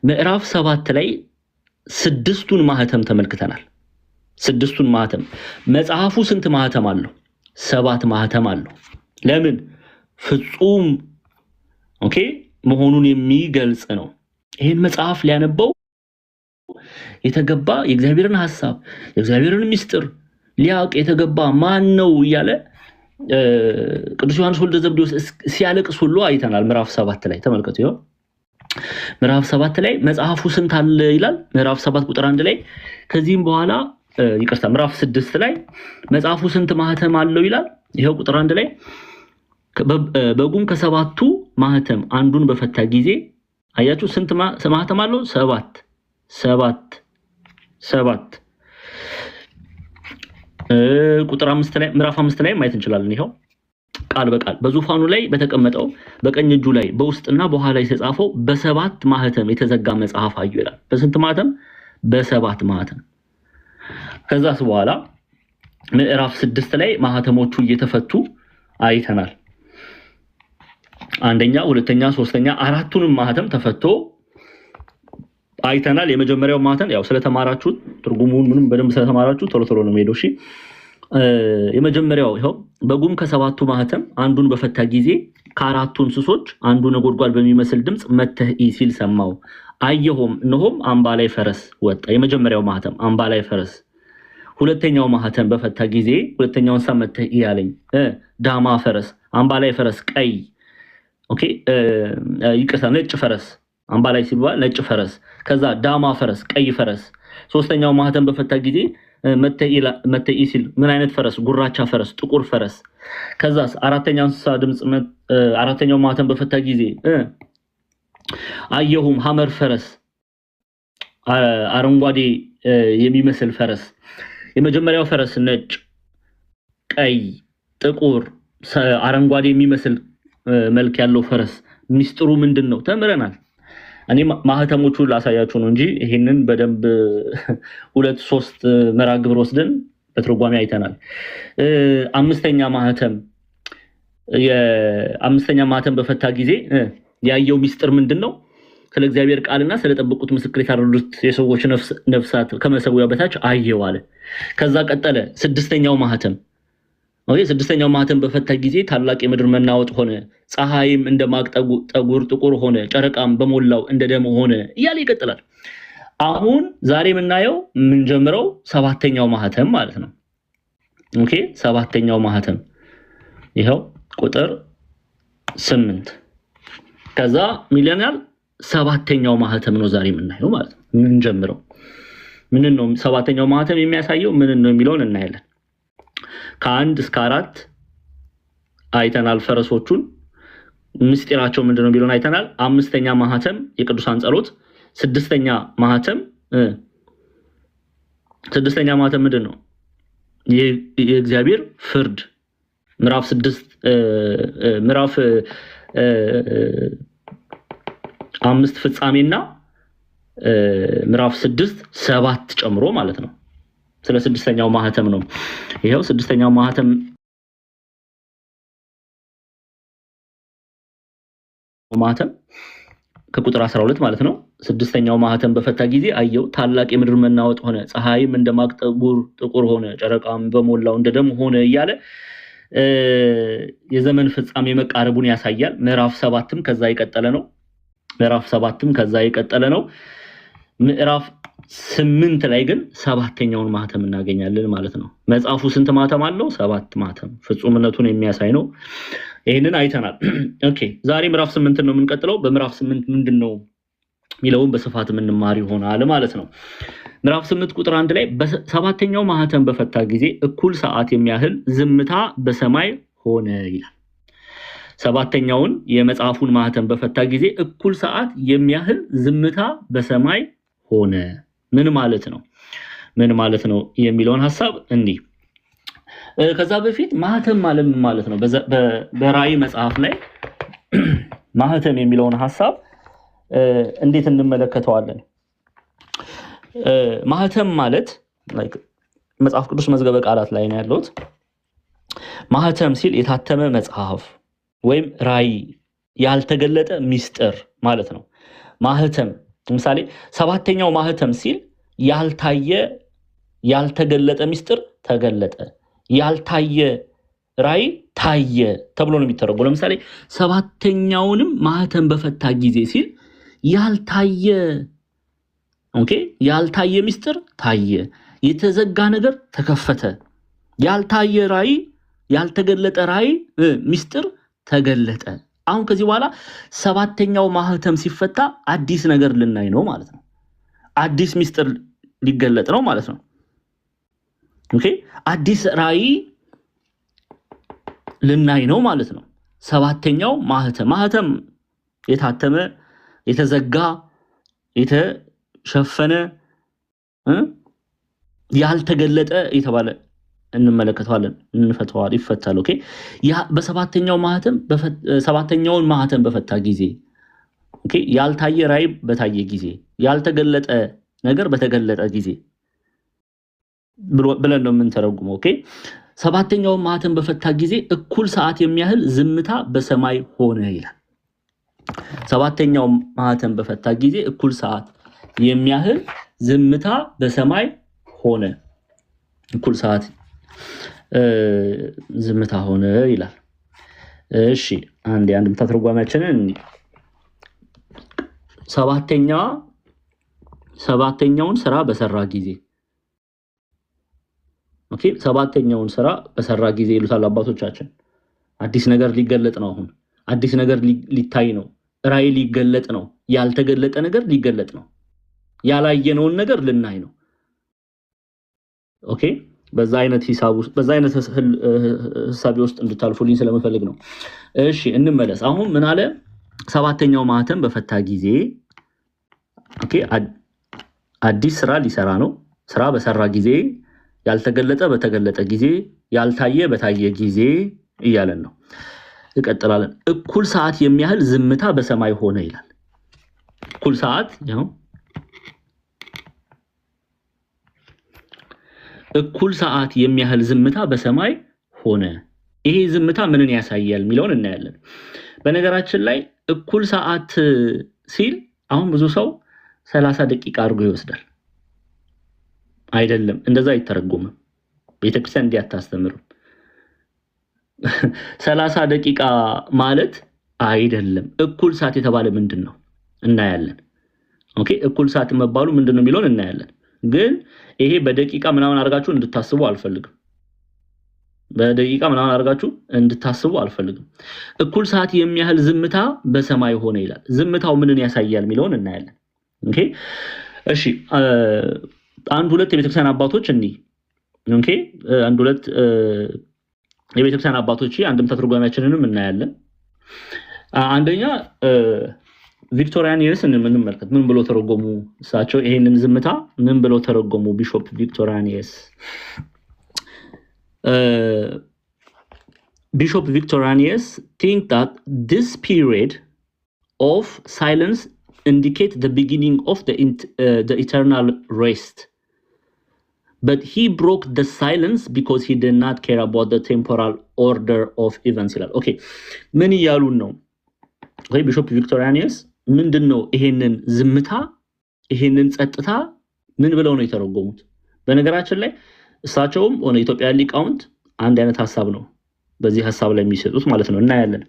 ምዕራፍ 7 ላይ ስድስቱን ማህተም ተመልክተናል። ስድስቱን ማህተም መጽሐፉ ስንት ማህተም አለው? 7 ማህተም አለው። ለምን? ፍጹም መሆኑን የሚገልጽ ነው። ይሄን መጽሐፍ ሊያነበው የተገባ የእግዚአብሔርን ሐሳብ የእግዚአብሔርን ምስጢር ሊያውቅ የተገባ ማን ነው እያለ ቅዱስ ዮሐንስ ወልደ ዘብዴዎስ ሲያለቅስ ሁሉ አይተናል። ምዕራፍ 7 ላይ ተመልከቱ። ይኸው ምዕራፍ 7 ላይ መጽሐፉ ስንት አለ ይላል። ምዕራፍ 7 ቁጥር 1 ላይ ከዚህም በኋላ ምዕራፍ 6 ላይ መጽሐፉ ስንት ማህተም አለው ይላል። ይኸው ቁጥር 1 ላይ በጉም ከሰባቱ ማህተም አንዱን በፈታ ጊዜ አያችሁ ስንት ማህተም አለው? 7 ቁጥር 5 ላይ ምዕራፍ 5 ላይ ማየት እንችላለን። ይሄው ቃል በቃል በዙፋኑ ላይ በተቀመጠው በቀኝ እጁ ላይ በውስጥና በኋላ የተጻፈው በ7 ማህተም የተዘጋ መጽሐፍ አዩ ይላል። በስንት ማህተም? በ7 ማህተም። ከዛስ በኋላ ምዕራፍ 6 ላይ ማህተሞቹ እየተፈቱ አይተናል። አንደኛ፣ ሁለተኛ፣ ሶስተኛ፣ አራቱንም ማህተም ተፈቶ አይተናል። የመጀመሪያው ማህተም ያው ስለተማራችሁ ትርጉሙን ምንም በደንብ ስለተማራችሁ ቶሎ ቶሎ ነው የምሄደው። እሺ የመጀመሪያው ይሄው በጉም ከሰባቱ ማህተም አንዱን በፈታ ጊዜ ከአራቱ እንስሶች አንዱ ነጎድጓድ በሚመስል ድምጽ መተህ ሲል ሰማው። አየሁም፣ እነሆም አምባ ላይ ፈረስ ወጣ። የመጀመሪያው ማህተም አምባ ላይ ፈረስ። ሁለተኛው ማህተም በፈታ ጊዜ ሁለተኛውን ሰው መተህ ያለኝ ዳማ ፈረስ፣ አምባ ላይ ፈረስ ቀይ ነጭ ፈረስ። አምባ ላይ ሲባል ነጭ ፈረስ፣ ከዛ ዳማ ፈረስ ቀይ ፈረስ። ሶስተኛው ማህተም በፈታ ጊዜ መተኢ ሲል ምን አይነት ፈረስ? ጉራቻ ፈረስ ጥቁር ፈረስ። ከዛስ አራተኛው እንስሳ ድምጽ አራተኛው ማህተም በፈታ ጊዜ አየሁም ሐመር ፈረስ አረንጓዴ የሚመስል ፈረስ። የመጀመሪያው ፈረስ ነጭ ቀይ ጥቁር አረንጓዴ የሚመስል መልክ ያለው ፈረስ። ሚስጥሩ ምንድነው? ተምረናል። እኔ ማህተሞቹን ላሳያችሁ ነው እንጂ ይሄንን በደንብ 2-3 መርሃ ግብር ወስደን በትርጓሜ አይተናል። አምስተኛ ማህተም በፈታ ጊዜ ያየው ሚስጥር ምንድነው? ስለ እግዚአብሔር ቃልና ስለጠበቁት ምስክር የታረዱት የሰዎች ነፍሳት ከመሰዊያው በታች አየው አለ። ከዛ ቀጠለ ስድስተኛው ማህተም ስድስተኛው በፈታ ጊዜ ታላቅ የምድር መናወጥ ሆነ፣ ፀሐይም እንደ ማቅ ጠጉር ጥቁር ሆነ፣ ጨረቃም በሞላው እንደ ደም ሆነ እያለ ይቀጥላል። አሁን ዛሬ የምናየው የምንጀምረው 7ኛው ማህተም ማለት ነው። 7ኛው ማህተም ይሄው ቁጥር 8 ከዛ ሚሊዮናል 7ኛው ማህተም ነው ዛሬ የምናየው ማለት ነው። የምንጀምረው ምን ነው 7ኛው ማህተም የሚያሳየው ምን ነው የሚለውን እናያለን። ከ1 እስከ 4 አይተናል። ፈረሶቹን ምስጢራቸው ምንድነው የሚለውን አይተናል። 5ኛ ማህተም የቅዱሳን ጸሎት። 6ኛ ማህተም ምንድነው? የእግዚአብሔር ፍርድ። ምዕራፍ 5 ፍጻሜና ምዕራፍ 6 7 ጨምሮ ማለት ነው። ስለ 6ኛው ማህተም ነው። ይሄው 6ኛው ማህተም ከቁጥር 12 ማለት ነው። 6ኛው ማህተም በፈታ ጊዜ አየው ታላቅ የምድር መናወጥ ሆነ፣ ፀሐይም እንደ ማቅ ጠጉር ጥቁር ሆነ፣ ጨረቃም በሞላው እንደ ደም ሆነ እያለ የዘመን ፍጻሜ መቃረቡን ያሳያል። ምዕራፍ 7ም ከዛ የቀጠለ ነው። ምዕራፍ 8 ላይ ግን 7ኛውን ማህተም እናገኛለን ማለት ነው። መጽሐፉ ስንት ማህተም አለው? 7 ማህተም። ፍጹምነቱን የሚያሳይ ነው። ይሄንን አይተናል። ዛሬ ምዕራፍ 8 ነው የምንቀጥለው። በምዕራፍ 8 ምንድነው የሚለውን በስፋት የምንማር ይሆናል ማለት ነው። ምዕራፍ 8 ቁጥር 1 ላይ በ7ኛው ማህተም በፈታ ጊዜ እኩል ሰዓት የሚያህል ዝምታ በሰማይ ሆነ ይላል። 7ኛውን የመጽሐፉን ማህተም በፈታ ጊዜ እኩል ሰዓት የሚያህል ዝምታ በሰማይ ሆነ። ምን ማለት ነው የሚለውን ሐሳብ እንዲህ ከዛ በፊት ማህተም ማለት ነው። በራእይ መጽሐፍ ላይ ማህተም የሚለውን ሐሳብ እንዴት እንመለከተዋለን? ማህተም ማለት መጽሐፍ ቅዱስ መዝገበ ቃላት ላይ ነው ያለው። ማህተም ሲል የታተመ መጽሐፍ ወይም ራእይ፣ ያልተገለጠ ሚስጥር ማለት ነው። ማህተም ለምሳሌ ሰባተኛው ማህተም ሲል ያልታየ ያልተገለጠ ሚስጥር ተገለጠ፣ ያልታየ ራእይ ታየ ተብሎ ነው የሚተረጎመው። ለምሳሌ ሰባተኛውንም ማህተም በፈታ ጊዜ ሲል ያልታየ ያልታየ ሚስጥር ታየ፣ የተዘጋ ነገር ተከፈተ፣ ያልታየ ራእይ ያልተገለጠ ራእይ ሚስጥር ተገለጠ። አሁን ከዚህ በኋላ ሰባተኛው ማህተም ሲፈታ አዲስ ነገር ልናይ ነው ማለት ነው። አዲስ ሚስጥር ሊገለጥ ነው ማለት ነው። አዲስ ራእይ ልናይ ነው ማለት ነው። ሰባተኛው ማህተም የታተመ የተዘጋ የተሸፈነ ያልተገለጠ የተባለ እንመለከተዋለን፣ እንፈተዋል፣ ይፈታል። በሰባተኛውን ማህተም በፈታ ጊዜ ያልታየ ራእይ በታየ ጊዜ ያልተገለጠ ነገር በተገለጠ ጊዜ ብለን ነው የምንተረጉመው። ሰባተኛውን ማህተም በፈታ ጊዜ እኩል ሰዓት የሚያህል ዝምታ በሰማይ ሆነ ይላል። ሰባተኛው ማህተም በፈታ ጊዜ እኩል ሰዓት የሚያህል ዝምታ በሰማይ ሆነ፣ እኩል ሰዓት ዝምታ ሆነ ይላል። እሺ አንድ ተርጓሚያችንን ሰባተኛውን ስራ በሰራ ጊዜ ሰባተኛውን ስራ በሰራ ጊዜ ይሉታል አባቶቻችን። አዲስ ነገር ሊገለጥ ነው። አሁን አዲስ ነገር ሊታይ ነው። ራእይ ሊገለጥ ነው። ያልተገለጠ ነገር ሊገለጥ ነው። ያላየነውን ነገር ልናይ ነው። በዛ አይነት ሐሳብ ውስጥ እንድታልፉልኝ ስለምፈልግ ነው። እሺ እንመለስ። አሁን ምን አለ? ሰባተኛው ማህተም በፈታ ጊዜ አዲስ ስራ ሊሰራ ነው። ስራ በሰራ ጊዜ፣ ያልተገለጠ በተገለጠ ጊዜ፣ ያልታየ በታየ ጊዜ እያለን ነው። እንቀጥላለን። እኩል ሰዓት የሚያህል ዝምታ በሰማይ ሆነ ይላል። እኩል ሰዓት እኩል ሰዓት የሚያህል ዝምታ በሰማይ ሆነ። ይሄ ዝምታ ምንን ያሳያል የሚለውን እናያለን። በነገራችን ላይ እኩል ሰዓት ሲል አሁን ብዙ ሰው 30 ደቂቃ አድርጎ ይወስዳል። አይደለም፣ እንደዛ አይተረጎምም። ቤተክርስቲያን እንዲህ አታስተምርም። 30 ደቂቃ ማለት አይደለም። እኩል ሰዓት የተባለ ምንድን ነው እናያለን። እኩል ሰዓት መባሉ ምንድን ነው የሚለውን እናያለን። ግን ይሄ በደቂቃ ምናምን አድርጋችሁ እንድታስቡ አልፈልግም። እኩል ሰዓት የሚያህል ዝምታ በሰማይ ሆነ ይላል። ዝምታው ምንን ያሳያል የሚለውን እናያለን። እሺ አንድ ሁለት የቤተክርስቲያን አባቶች የቤተክርስቲያን አባቶች አንድምታ ትርጓሜያችንንም እናያለን። አንደኛ ቪክቶሪያኒየስ እንመልከት። ምን ብሎ ተረጎሙ እሳቸው? ይሄንን ዝምታ ምን ብሎ ተረጎሙ? ቢሾፕ ቪክቶሪያኒየስ Bishop Victorianus think that this period of silence indicate the beginning of the eternal rest. But he broke the silence because he did not care about the temporal order of events. Okay, ምን እያሉን ነው? ቢሾፕ ቪክቶሪያኒየስ ምንድነው ይሄንን ዝምታ ይሄንን ጸጥታ ምን ብለው ነው የተረጎሙት? በነገራችን ላይ እሳቸውም ሆነ ኢትዮጵያ ሊቃውንት አንድ አይነት ሐሳብ ነው በዚህ ሐሳብ ላይ የሚሰጡት ማለት ነው። እናያለን።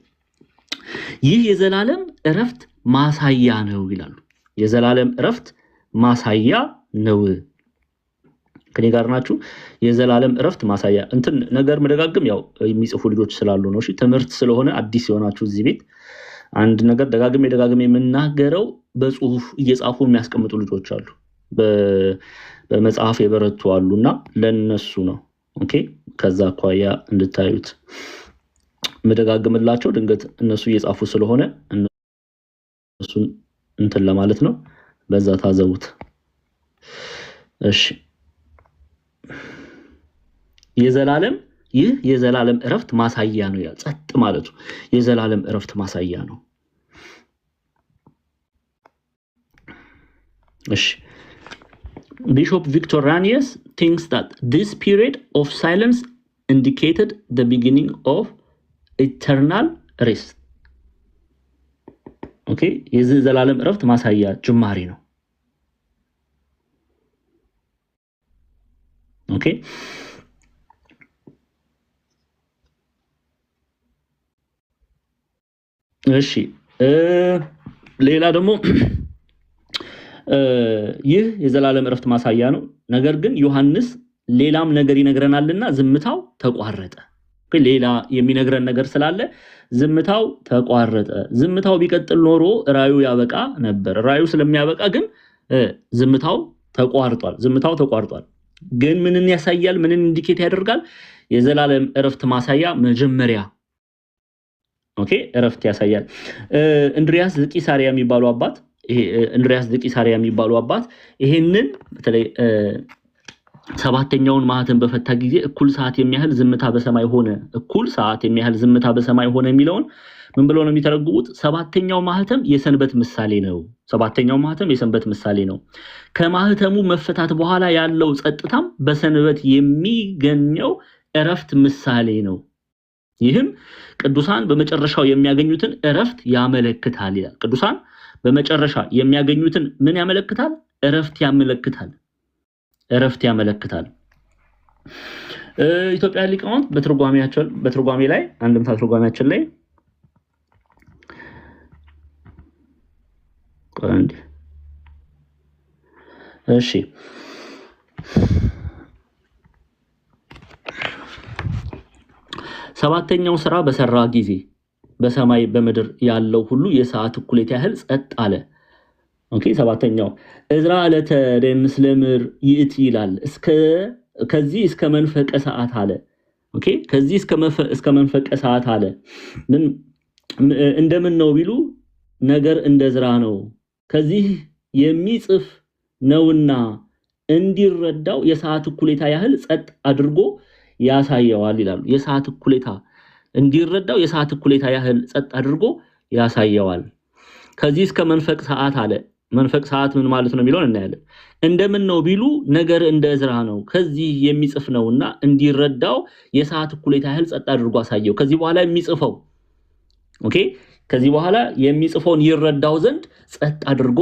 ይህ የዘላለም እረፍት ማሳያ ነው ይላሉ። የዘላለም እረፍት ማሳያ ነው። ከኔ ጋር ናችሁ? የዘላለም እረፍት ማሳያ እንትን ነገር መደጋግም ያው የሚጽፉ ልጆች ስላሉ ነው። እሺ ትምህርት ስለሆነ አዲስ የሆናችሁ እዚህ ቤት አንድ ነገር ደጋግሜ የምናገረው በጽሁፍ እየጻፉ የሚያስቀምጡ ልጆች አሉ። በመጽሐፍ የበረቱ አሉና ለነሱ ነው። ከዛ አኳያ እንድታዩት መደጋግምላቸው ድንገት እነሱ እየጻፉ ስለሆነ እነሱን እንትን ለማለት ነው። በዛ ታዘቡት። እሺ ይህ የዘላለም እረፍት ማሳያ ነው ይላል። ጸጥ ማለቱ የዘላለም እረፍት ማሳያ ነው። እሺ Bishop Victorianus thinks that this period of silence indicated the beginning of eternal rest. የዚህ ዘላለም እረፍት ማሳያ ጅማሬ ነው። ኦኬ እሺ ሌላ ደግሞ ይህ የዘላለም ዕረፍት ማሳያ ነው። ነገር ግን ዮሐንስ ሌላም ነገር ይነግረናልና ዝምታው ተቋረጠ። ሌላ የሚነግረን ነገር ስላለ ዝምታው ተቋረጠ። ዝምታው ቢቀጥል ኖሮ ራዩ ያበቃ ነበር። ራዩ ስለሚያበቃ ግን ዝምታው ተቋርጧል። ግን ምንን ያሳያል? ምንን ኢንዲኬት ያደርጋል? የዘላለም ዕረፍት ማሳያ መጀመሪያ ኦኬ ዕረፍት ያሳያል። እንድሪያስ ዘቂሳርያ የሚባሉ አባት ይሄንን በተለይ ሰባተኛውን ማህተም በፈታ ጊዜ እኩል ሰዓት የሚያህል ዝምታ በሰማይ ሆነ የሚለውን ምን ብለው ነው የሚተረጉሙት? ሰባተኛው ማህተም የሰንበት ምሳሌ ነው። ከማህተሙ መፈታት በኋላ ያለው ጸጥታም በሰንበት የሚገኘው ዕረፍት ምሳሌ ነው። ይህም ቅዱሳን በመጨረሻው የሚያገኙትን ዕረፍት ያመለክታል ይላል። ቅዱሳን በመጨረሻ የሚያገኙትን ምን ያመለክታል? ዕረፍት ያመለክታል። ኢትዮጵያ ሊቃውንት በትርጓሜ ላይ አንድምታ ትርጓሜያችን ላይ እሺ ሰባተኛው ስራ በሰራ ጊዜ በሰማይ በምድር ያለው ሁሉ የሰዓት እኩሌታ ያህል ጸጥ አለ። ኦኬ ሰባተኛው እዝራ ዕለተ ለምስለምር ይእቲ ይላል። ከዚህ እስከ መንፈቀ ሰዓት አለ። ኦኬ ከዚህ እስከ መንፈቀ ሰዓት አለ። እንደምን ነው ቢሉ ነገር እንደ እዝራ ነው። ከዚህ የሚጽፍ ነውና እንዲረዳው የሰዓት እኩሌታ ያህል ጸጥ አድርጎ ያሳየዋል ይላሉ። የሰዓት እኩሌታ እንዲረዳው የሰዓት እኩሌታ ያህል ጸጥ አድርጎ ያሳየዋል። ከዚህ እስከ መንፈቅ ሰዓት አለ። መንፈቅ ሰዓት ምን ማለት ነው የሚለውን እናያለን። እንደምን ነው ቢሉ ነገር እንደ እዝራ ነው። ከዚህ የሚጽፍ ነውና እንዲረዳው የሰዓት እኩሌታ ያህል ጸጥ አድርጎ አሳየው። ከዚህ በኋላ የሚጽፈው ኦኬ ከዚህ በኋላ የሚጽፈውን ይረዳው ዘንድ ጸጥ አድርጎ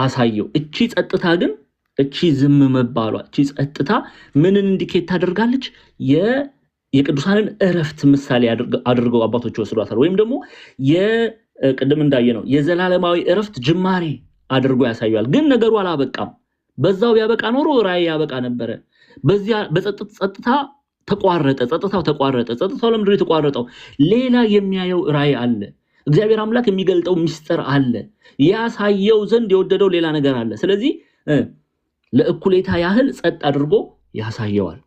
አሳየው። እቺ ጸጥታ ግን እቺ ዝም መባሏ እቺ ጸጥታ ምንን ኢንዲኬት ታደርጋለች? የቅዱሳንን ዕረፍት ምሳሌ አድርገው አባቶች ወስዷታል። ወይም ደግሞ የቅድም እንዳየነው የዘላለማዊ ዕረፍት ጅማሬ አድርጎ ያሳያል። ግን ነገሩ አላበቃም። በዛው ቢያበቃ ኖሮ ራእይ ያበቃ ነበረ። በዚያ በጸጥታ ተቋረጠ። ጸጥታው ለምንድነው የተቋረጠው? ሌላ የሚያየው ራእይ አለ። እግዚአብሔር አምላክ የሚገልጠው ምስጢር አለ። ያሳየው ዘንድ የወደደው ሌላ ነገር አለ። ስለዚህ ለእኩሌታ ያህል ጸጥ አድርጎ ያሳየዋል።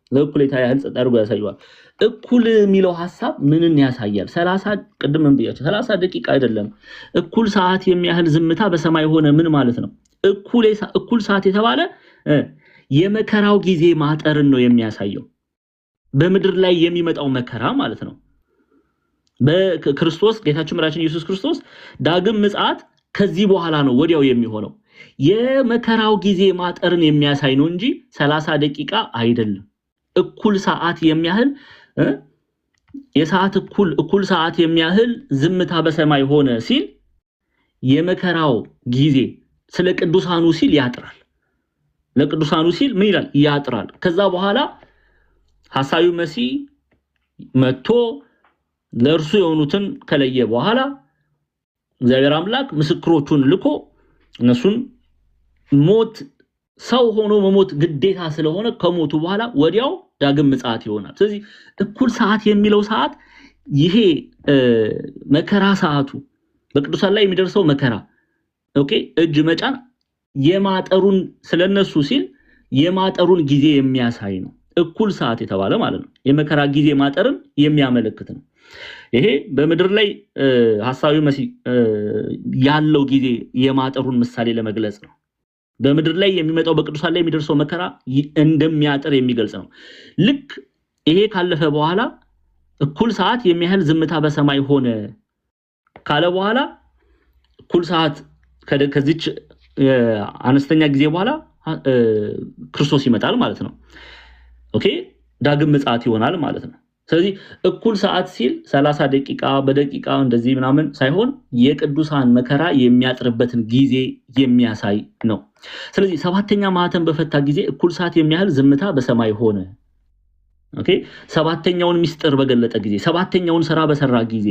እኩል የሚለው ሐሳብ ምንን ያሳያል? 30 ቅድም እንብያቸው 30 ደቂቃ አይደለም። እኩል ሰዓት የሚያህል ዝምታ በሰማይ ሆነ ምን ማለት ነው? እኩል ሰዓት የተባለ የመከራው ጊዜ ማጠርን ነው የሚያሳየው። በምድር ላይ የሚመጣው መከራ ማለት ነው። በክርስቶስ ጌታችን መድኃኒታችን ኢየሱስ ክርስቶስ ዳግም ምጽአት ከዚህ በኋላ ነው ወዲያው የሚሆነው። የመከራው ጊዜ ማጠርን የሚያሳይ ነው እንጂ 30 ደቂቃ አይደለም። እኩል ሰዓት የሚያህል የሰዓት እኩል ሰዓት የሚያህል ዝምታ በሰማይ ሆነ ሲል የመከራው ጊዜ ስለ ቅዱሳኑ ሲል ያጥራል። ለቅዱሳኑ ሲል ምን ይላል? ያጥራል። ከዛ በኋላ ሐሳዩ መሲህ መጥቶ ለእርሱ የሆኑትን ከለየ በኋላ እግዚአብሔር አምላክ ምስክሮቹን ልኮ እነሱን ሞት ሰው ሆኖ መሞት ግዴታ ስለሆነ ከሞቱ በኋላ ወዲያው ዳግም ምጽአት ይሆናል። ስለዚህ እኩል ሰዓት የሚለው ሰዓት ይሄ መከራ ሰዓቱ በቅዱሳን ላይ የሚደርሰው መከራ ኦኬ እጅ መጫን የማጠሩን ስለነሱ ሲል የማጠሩን ጊዜ የሚያሳይ ነው። እኩል ሰዓት የተባለ ማለት ነው የመከራ ጊዜ ማጠርን የሚያመለክት ነው። ይሄ በምድር ላይ ሐሳዊ መሲህ ያለው ጊዜ የማጠሩን ምሳሌ ለመግለጽ ነው። በምድር ላይ የሚመጣው በቅዱሳን ላይ የሚደርሰው መከራ እንደሚያጠር የሚገልጽ ነው። ልክ ይሄ ካለፈ በኋላ እኩል ሰዓት የሚያህል ዝምታ በሰማይ ሆነ ካለ በኋላ እኩል ሰዓት ከዚች አነስተኛ ጊዜ በኋላ ክርስቶስ ይመጣል ማለት ነው። ኦኬ ዳግም ምጽአት ይሆናል ማለት ነው። ስለዚህ እኩል ሰዓት ሲል 30 ደቂቃ በደቂቃ እንደዚህ ምናምን ሳይሆን የቅዱሳን መከራ የሚያጥርበትን ጊዜ የሚያሳይ ነው። ስለዚህ ሰባተኛ ማህተም በፈታ ጊዜ እኩል ሰዓት የሚያህል ዝምታ በሰማይ ሆነ ኦኬ ሰባተኛውን ሚስጥር በገለጠ ጊዜ ሰባተኛውን ሥራ በሰራ ጊዜ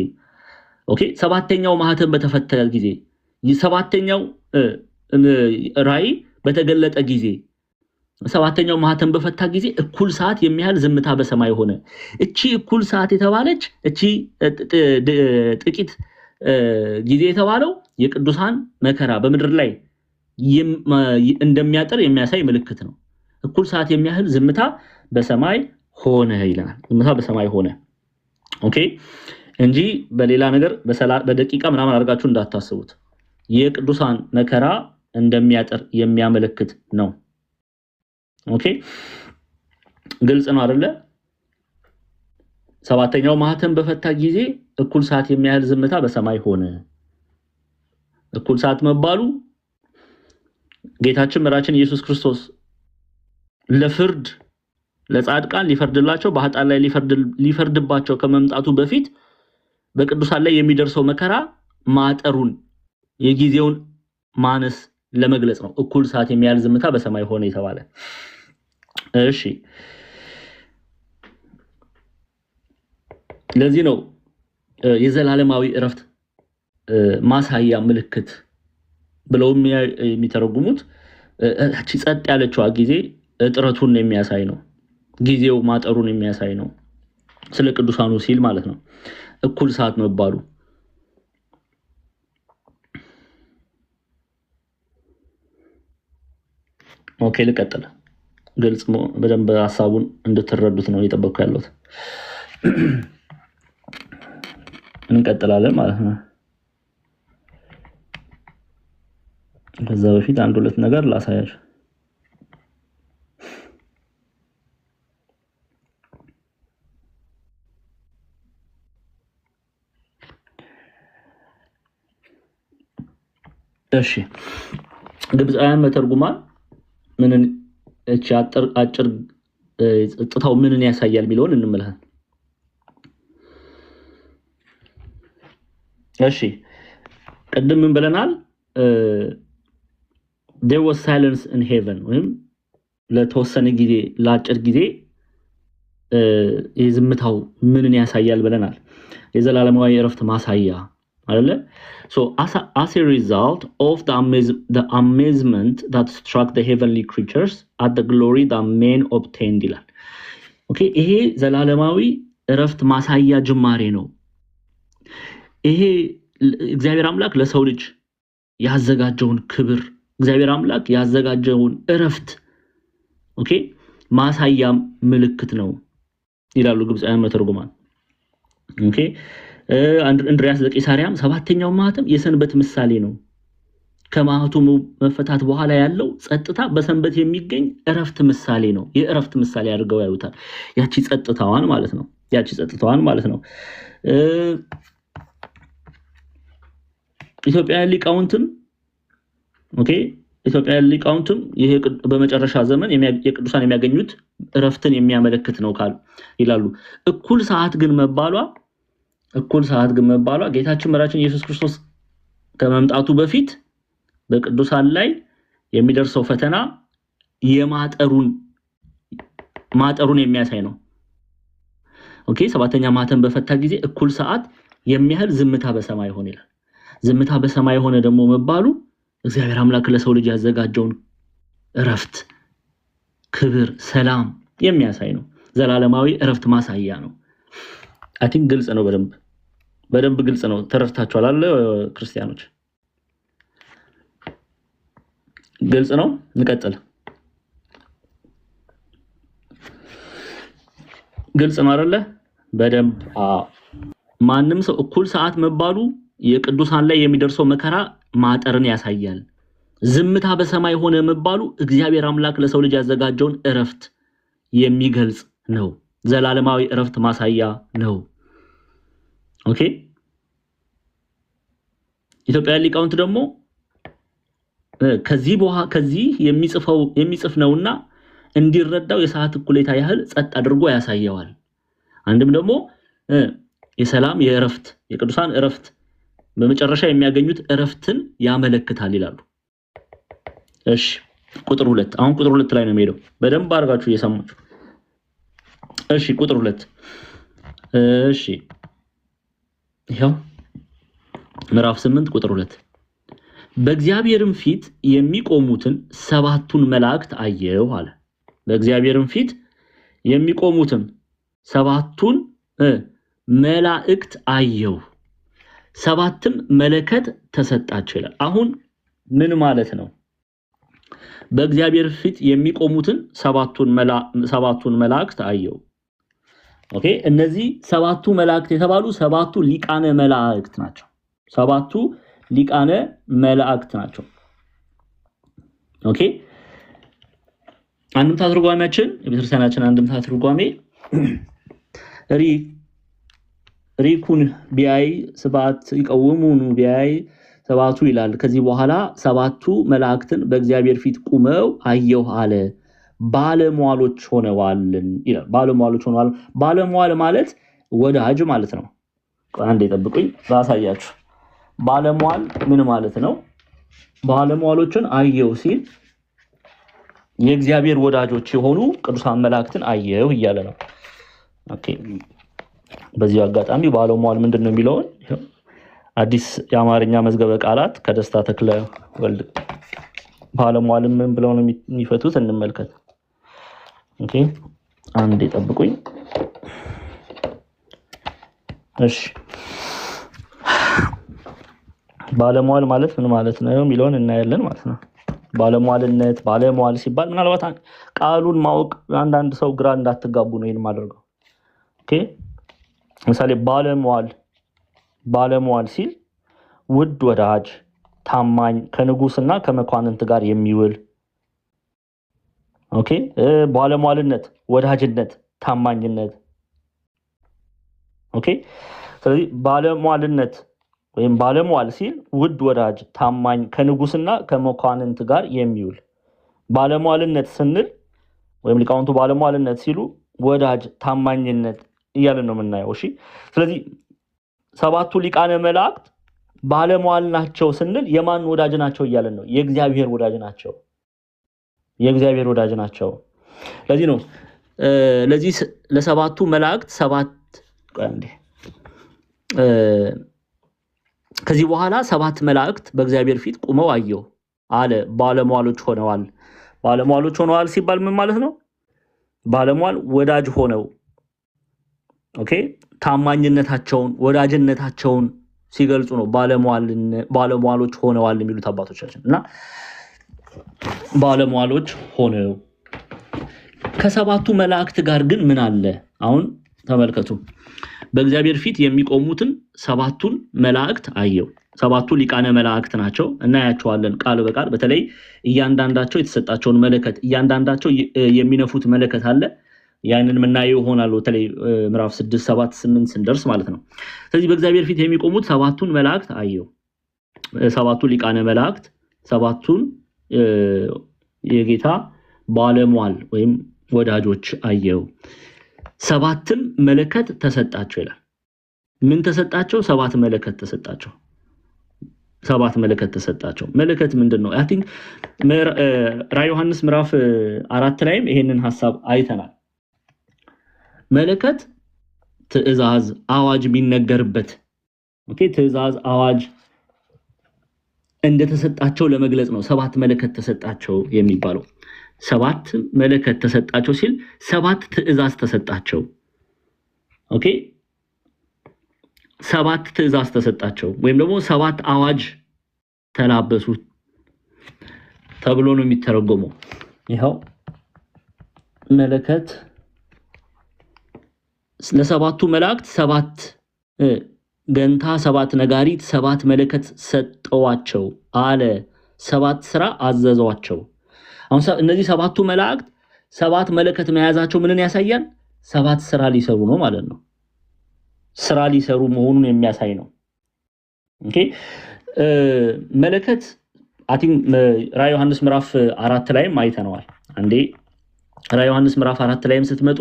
ኦኬ ሰባተኛው ማህተም በተፈታ ጊዜ ሰባተኛው ራእይ በተገለጠ ጊዜ ሰባተኛው ማህተም በፈታ ጊዜ እኩል ሰዓት የሚያህል ዝምታ በሰማይ ሆነ። እቺ እኩል ሰዓት የተባለች እቺ ጥቂት ጊዜ የተባለው የቅዱሳን መከራ በምድር ላይ እንደሚያጠር የሚያሳይ ምልክት ነው። እኩል ሰዓት የሚያህል ዝምታ በሰማይ ሆነ ይላል። ዝምታ በሰማይ ሆነ ኦኬ እንጂ በሌላ ነገር በደቂቃ ምናምን አድርጋችሁ እንዳታስቡት። የቅዱሳን መከራ እንደሚያጠር የሚያመለክት ነው። ኦኬ ግልጽ ነው አይደለ? ሰባተኛው ማህተም በፈታ ጊዜ እኩል ሰዓት የሚያህል ዝምታ በሰማይ ሆነ። እኩል ሰዓት መባሉ ጌታችን መራችን ኢየሱስ ክርስቶስ ለፍርድ ለጻድቃን ሊፈርድላቸው በኃጥአን ላይ ሊፈርድባቸው ከመምጣቱ በፊት በቅዱሳን ላይ የሚደርሰው መከራ ማጠሩን የጊዜውን ማነስ ለመግለጽ ነው። እኩል ሰዓት የሚያህል ዝምታ በሰማይ ሆነ የተባለ። እሺ ለዚህ ነው የዘላለማዊ እረፍት ማሳያ ምልክት ብለው የሚተረጉሙት እቺ ጸጥ ያለችው ጊዜ እጥረቱን የሚያሳይ ነው። ጊዜው ማጠሩን የሚያሳይ ነው። ስለ ቅዱሳኑ ሲል ማለት ነው እኩል ሰዓት መባሉ። ኦኬ ልቀጥል። ግልጽ በደንብ ሐሳቡን እንድትረዱት ነው እየጠበቅኩ ያለሁት። እንቀጥላለን ማለት ነው። ከዛ በፊት አንድ ሁለት ነገር ላሳያችሁ። እሺ ግብፃውያን መተርጉማን ምንን እቺ አጭር ጥታው ምንን ያሳያል የሚለውን እንመለከት። እሺ ቀደም ምን ብለናል? there was silence in heaven ወይም ለተወሰነ ጊዜ ለአጭር ጊዜ የዝምታው ምንን ያሳያል ብለናል? የዘላለማዊ እረፍት ማሳያ አይደለ? So as a result of the amazement that struck the heavenly creatures at the glory that men obtained ይላል። ኦኬ ይሄ ዘላለማዊ እረፍት ማሳያ ጅማሬ ነው። ይሄ እግዚአብሔር አምላክ ለሰው ልጅ ያዘጋጀውን ክብር እግዚአብሔር አምላክ ያዘጋጀውን እረፍት ኦኬ ማሳያ ምልክት ነው ይላሉ ግብፃውያን መተርጉማን። ኦኬ እንድሪያስ ዘቂሳሪያም ሰባተኛው ማህተም የሰንበት ምሳሌ ነው። ከማህተሙ መፈታት በኋላ ያለው ጸጥታ በሰንበት የሚገኝ እረፍት ምሳሌ ነው። የእረፍት ምሳሌ አድርገው ያዩታል። ያቺ ጸጥታዋን ማለት ነው። ኢትዮጵያውያን ሊቃውንትም ይሄ በመጨረሻ ዘመን የቅዱሳን የሚያገኙት እረፍትን የሚያመለክት ነው ይላሉ። እኩል ሰዓት ግን መባሏ ጌታችን መራችን ኢየሱስ ክርስቶስ ከመምጣቱ በፊት በቅዱሳን ላይ የሚደርሰው ፈተና ማጠሩን የሚያሳይ ነው። ኦኬ ሰባተኛ ማህተም በፈታ ጊዜ እኩል ሰዓት የሚያህል ዝምታ በሰማይ ሆነ ይላል። ዝምታ በሰማይ ሆነ ደግሞ መባሉ እግዚአብሔር አምላክ ለሰው ልጅ ያዘጋጀውን እረፍት፣ ክብር፣ ሰላም የሚያሳይ ነው። ዘላለማዊ እረፍት ማሳያ ነው። አይ ቲንክ ግልጽ ነው። በደንብ ግልጽ ነው። ተረድታችኋል አይደል ክርስቲያኖች? ግልጽ ነው። እንቀጥል። ግልጽ ነው አይደለ? በደንብ ማንም ሰው እኩል ሰዓት መባሉ የቅዱሳን ላይ የሚደርሰው መከራ ማጠርን ያሳያል። ዝምታ በሰማይ ሆነ መባሉ እግዚአብሔር አምላክ ለሰው ልጅ ያዘጋጀውን እረፍት የሚገልጽ ነው። ዘላለማዊ እረፍት ማሳያ ነው። ኦኬ ኢትዮጵያውያን ሊቃውንት ደግሞ ከዚህ የሚጽፍ ነውና እንዲረዳው የሰዓት እኩሌታ ያህል ጸጥ አድርጎ ያሳየዋል። አንድም ደግሞ የሰላም የእረፍት የቅዱሳን እረፍት በመጨረሻ የሚያገኙት እረፍትን ያመለክታል ይላሉ። እሺ ቁጥር 2 አሁን ቁጥር 2 ላይ ነው የሚሄደው። በደንብ አድርጋችሁ እየሰማችሁ እሺ ቁጥር 2 እሺ ይሄው ምዕራፍ 8 ቁጥር 2 በእግዚአብሔርም ፊት የሚቆሙትን ሰባቱን መላእክት አየሁ አለ። በእግዚአብሔርም ፊት የሚቆሙትን ሰባቱን መላእክት አየሁ፣ ሰባትም መለከት ተሰጣቸው ይላል። አሁን ምን ማለት ነው? በእግዚአብሔር ፊት የሚቆሙትን ሰባቱን መላእክት አየሁ። ኦኬ፣ እነዚህ ሰባቱ መላእክት የተባሉ ሰባቱ ሊቃነ መላእክት ናቸው። ሰባቱ ሊቃነ መላእክት ናቸው። ኦኬ፣ አንድምታ ትርጓሜያችን የቤተክርስቲያናችን አንድምታ ትርጓሜ ሪኩን ቢያይ ሰባት ይቀውሙኑ ቢያይ ሰባቱ ይላል። ከዚህ በኋላ ሰባቱ መላእክትን በእግዚአብሔር ፊት ቁመው አየሁ አለ፣ ባለሟሎች ሆነዋል ይላል። ባለሟሎች ሆነዋል። ባለሟል ማለት ወዳጅ ማለት ነው። አንዴ ጠብቁኝ ላሳያችሁ። ባለሟል ምን ማለት ነው? ባለሟሎችን አየሁ ሲል የእግዚአብሔር ወዳጆች የሆኑ ቅዱሳን መላእክትን አየሁ እያለ ነው። ኦኬ፣ በዚህ አጋጣሚ ባለሟል ምንድነው የሚለውን አዲስ የአማርኛ መዝገበ ቃላት ከደስታ ተክለ ወልድ ባለሟል ምን ብለው ነው የሚፈቱት እንመልከት። ኦኬ፣ አንዴ ጠብቁኝ። እሺ፣ ባለሟል ማለት ምን ማለት ነው የሚለውን እናያለን ማለት ነው። ባለሟልነት ባለሟል ሲባል ምናልባት ቃሉን ማወቅ አንዳንድ ሰው ግራ እንዳትጋቡ ነው ይሄን ማድረገው። ኦኬ፣ ለምሳሌ ባለሟል ሲል ውድ ወዳጅ፣ ታማኝ፣ ከንጉስና ከመኳንንት ጋር የሚውል። ኦኬ፣ ባለሟልነት ወዳጅነት፣ ታማኝነት። ኦኬ፣ ስለዚህ ባለሟልነት ወይም ባለሟል ሲል ውድ ወዳጅ፣ ታማኝ፣ ከንጉስና ከመኳንንት ጋር የሚውል። ባለሟልነት ስንል ወይም ሊቃውንቱ ባለሟልነት ሲሉ ወዳጅ፣ ታማኝነት እያለን ነው የምናየው። እሺ፣ ስለዚህ ሰባቱ ሊቃነ መላእክት ባለሟል ናቸው ስንል የማን ወዳጅ ናቸው እያለን ነው? የእግዚአብሔር ወዳጅ ናቸው። የእግዚአብሔር ወዳጅ ናቸው። ለዚህ ነው ለዚህ ለሰባቱ መላእክት ከዚህ በኋላ ሰባት መላእክት በእግዚአብሔር ፊት ቁመው አየሁ አለ፣ ባለሟሎች ሆነዋል። ባለሟሎች ሆነዋል ሲባል ምን ማለት ነው? ባለሟል ወዳጅ ሆነው ኦኬ፣ ታማኝነታቸውን ወዳጅነታቸውን ሲገልጹ ነው ባለሟሎች ሆነዋል የሚሉት አባቶቻችን። እና ባለሟሎች ሆነው ከሰባቱ መላእክት ጋር ግን ምን አለ? አሁን ተመልከቱ። በእግዚአብሔር ፊት የሚቆሙትን ሰባቱን መላእክት አየሁ። ሰባቱ ሊቃነ መላእክት ናቸው፣ እናያቸዋለን ቃል በቃል። በተለይ እያንዳንዳቸው የተሰጣቸውን መለከት እያንዳንዳቸው የሚነፉት መለከት አለ። ያንን የምናየው ይሆናል በተለይ ምዕራፍ 6 7 8 ስንደርስ ማለት ነው። ስለዚህ በእግዚአብሔር ፊት የሚቆሙት ሰባቱን መላእክት አየሁ። ሰባቱ ሊቃነ መላእክት ሰባቱን የጌታ ባለሟል ወይም ወዳጆች አየሁ። ሰባትም መለከት ተሰጣቸው ይላል። ምን ተሰጣቸው? ሰባት መለከት ተሰጣቸው። ሰባት መለከት ተሰጣቸው። መለከት ምንድነው? አይ ቲንክ ራዕየ ዮሐንስ ምዕራፍ 4 ላይም ይሄንን ሐሳብ አይተናል። መለከት ትእዛዝ፣ አዋጅ የሚነገርበት ኦኬ፣ ትእዛዝ አዋጅ እንደተሰጣቸው ለመግለጽ ነው ሰባት መለከት ተሰጣቸው የሚባለው። ሰባት መለከት ተሰጣቸው ሲል ሰባት ትእዛዝ ተሰጣቸው። ኦኬ፣ ሰባት ትእዛዝ ተሰጣቸው ወይም ደግሞ ሰባት አዋጅ ተላበሱ ተብሎ ነው የሚተረጎመው። ይሄው መለከት ለሰባቱ መላእክት ሰባት ገንታ፣ ሰባት ነጋሪት፣ ሰባት መለከት ሰጠዋቸው አለ፣ ሰባት ስራ አዘዟቸው። አሁን እነዚህ ሰባቱ መላእክት ሰባት መለከት መያዛቸው ምንን ያሳያል? ሰባት ስራ ሊሰሩ ነው ማለት ነው። ስራ ሊሰሩ መሆኑን የሚያሳይ ነው። ኦኬ፣ መለከት ራዕየ ዮሐንስ ምዕራፍ 4 ላይም አይተነዋል። አንዴ ራዕየ ዮሐንስ ምዕራፍ 4 ላይም ስትመጡ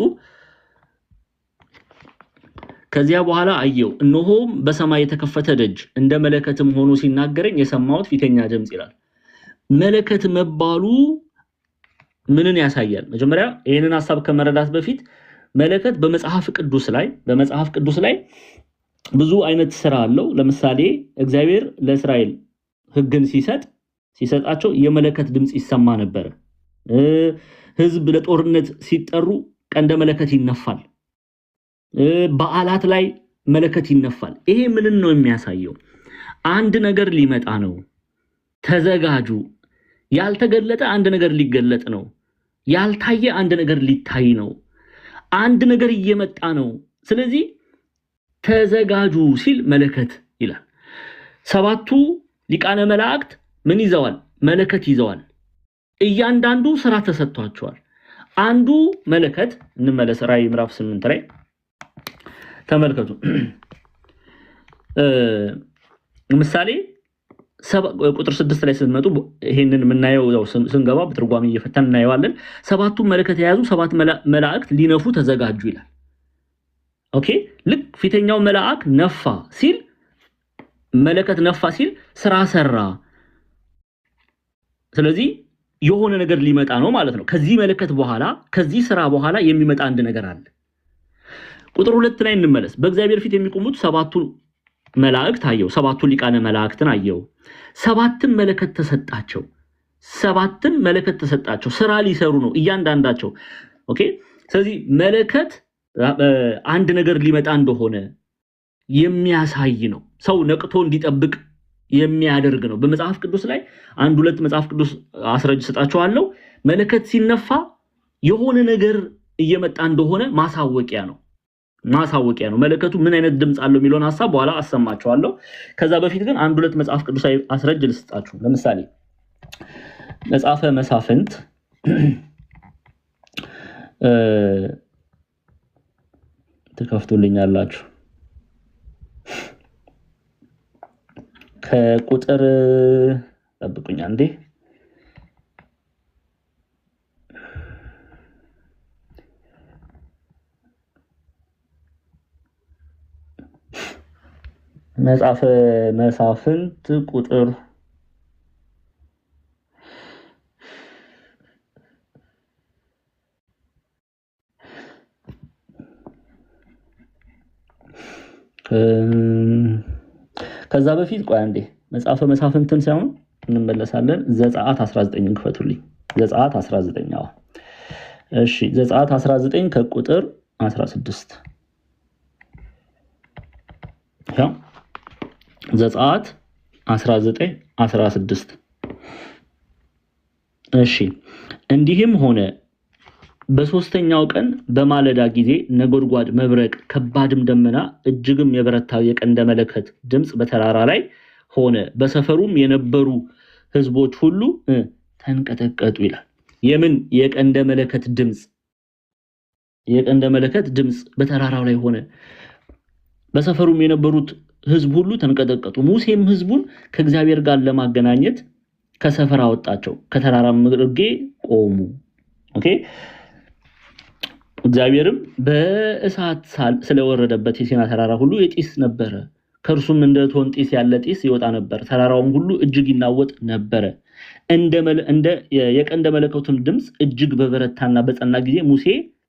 ከዚያ በኋላ አየሁ፣ እነሆም በሰማይ የተከፈተ ደጅ እንደ መለከትም ሆኖ ሲናገረኝ የሰማሁት ፊተኛ ድምጽ ይላል። መለከት መባሉ ምንን ያሳያል? መጀመሪያ ይሄንን ሐሳብ ከመረዳት በፊት መለከት በመጽሐፍ ቅዱስ ላይ ብዙ አይነት ስራ አለው። ለምሳሌ እግዚአብሔር ለእስራኤል ሕግን ሲሰጣቸው የመለከት ድምጽ ይሰማ ነበር። ህዝብ ለጦርነት ሲጠሩ ቀንደ መለከት ይነፋል። በዓላት ላይ መለከት ይነፋል። ይሄ ምንን ነው የሚያሳየው? አንድ ነገር ሊመጣ ነው፣ ተዘጋጁ። ያልተገለጠ አንድ ነገር ሊገለጥ ነው። ያልታየ አንድ ነገር ሊታይ ነው። አንድ ነገር እየመጣ ነው። ስለዚህ ተዘጋጁ ሲል መለከት ይላል። ሰባቱ ሊቃነ መላእክት ምን ይዘዋል? መለከት ይዘዋል። እያንዳንዱ ስራ ተሰጥቷቸዋል። አንዱ መለከት እንመለስ። ራዕይ ምዕራፍ 8 ላይ ተመልከቱ። ምሳሌ ቁጥር 6 ላይ ስትመጡ ይሄንን የምናየው ያው ስንገባ በትርጓሜ እየፈተን እናየዋለን። ሰባቱ መለከት የያዙ ሰባት መላእክት ሊነፉ ተዘጋጁ ይላል። ኦኬ፣ ልክ ፊተኛው መልአክ ነፋ ሲል መለከት ነፋ ሲል ስራ ሰራ። ስለዚህ የሆነ ነገር ሊመጣ ነው ማለት ነው። ከዚህ መለከት በኋላ ከዚህ ስራ በኋላ የሚመጣ አንድ ነገር አለ። ቁጥር 2 ላይ እንመለስ። በእግዚአብሔር ፊት የሚቆሙት ሰባቱ መላእክት አየው። ሰባቱ ሊቃነ መላእክትን አየው። ሰባትን መለከት ተሰጣቸው። ሰባትን መለከት ተሰጣቸው። ስራ ሊሰሩ ነው እያንዳንዳቸው። ኦኬ። ስለዚህ መለከት አንድ ነገር ሊመጣ እንደሆነ የሚያሳይ ነው። ሰው ነቅቶ እንዲጠብቅ የሚያደርግ ነው። በመጽሐፍ ቅዱስ ላይ አንድ ሁለት መጽሐፍ ቅዱስ አስረጅ ሰጣቸዋለሁ። መለከት ሲነፋ የሆነ ነገር እየመጣ እንደሆነ ማሳወቂያ ነው። መለከቱ ምን አይነት ድምጽ አለው የሚለውን ሐሳብ በኋላ አሰማቸዋለሁ። ከዛ በፊት ግን አንድ ሁለት መጽሐፍ ቅዱስ አስረጅ ልስጣችሁ። ለምሳሌ መጽሐፈ መሳፍንት ተከፍቶልኛላችሁ ከቁጥር ጠብቁኝ አንዴ መጽሐፈ መሳፍንት ቁጥር ከዛ በፊት ቆይ አንዴ መጽሐፈ መሳፍንትን ሳይሆን እንመለሳለን። ዘጸአት 19 ክፈቱልኝ። ዘጸአት 19 አዎ፣ እሺ ዘጸአት 19 ከቁጥር 16 ያው ዘጸአት 19:16 እሺ እንዲህም ሆነ በሶስተኛው ቀን በማለዳ ጊዜ ነጎድጓድ፣ መብረቅ፣ ከባድም ደመና እጅግም የበረታ የቀንደ መለከት ድምጽ በተራራ ላይ ሆነ። በሰፈሩም የነበሩ ሕዝቦች ሁሉ ተንቀጠቀጡ ይላል። የምን የቀንደ መለከት ድምጽ? የቀንደ መለከት ድምጽ በተራራው ላይ ሆነ። በሰፈሩም የነበሩት ሕዝብ ሁሉ ተንቀጠቀጡ። ሙሴም ሕዝቡን ከእግዚአብሔር ጋር ለማገናኘት ከሰፈር አወጣቸው፣ ከተራራም ግርጌ ቆሙ። ኦኬ። እግዚአብሔርም በእሳት ስለወረደበት የሲና ተራራ ሁሉ የጢስ ነበረ። ከእርሱም እንደ እቶን ጢስ ያለ ጢስ ይወጣ ነበር። ተራራውም ሁሉ እጅግ ይናወጥ ነበረ። እንደ የቀንደ መለከቱም ድምጽ እጅግ በበረታና በጸና ጊዜ ሙሴ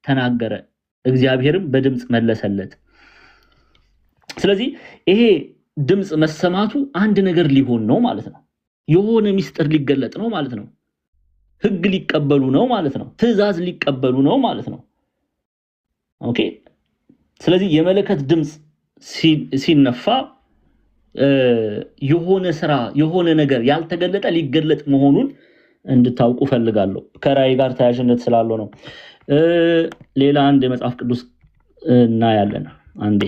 ተናገረ፣ እግዚአብሔርም በድምጽ መለሰለት። ስለዚህ ይሄ ድምጽ መሰማቱ አንድ ነገር ሊሆን ነው ማለት ነው። የሆነ ሚስጥር ሊገለጥ ነው ማለት ነው። ሕግ ሊቀበሉ ነው ማለት ነው። ትእዛዝ ሊቀበሉ ነው ማለት ነው። ኦኬ። ስለዚህ የመለከት ድምጽ ሲነፋ የሆነ ስራ የሆነ ነገር ያልተገለጠ ሊገለጥ መሆኑን እንድታውቁ ፈልጋለሁ። ከራእይ ጋር ተያያዥነት ስላለው ነው። ሌላ አንድ የመጽሐፍ ቅዱስ እናያለን። አንዴ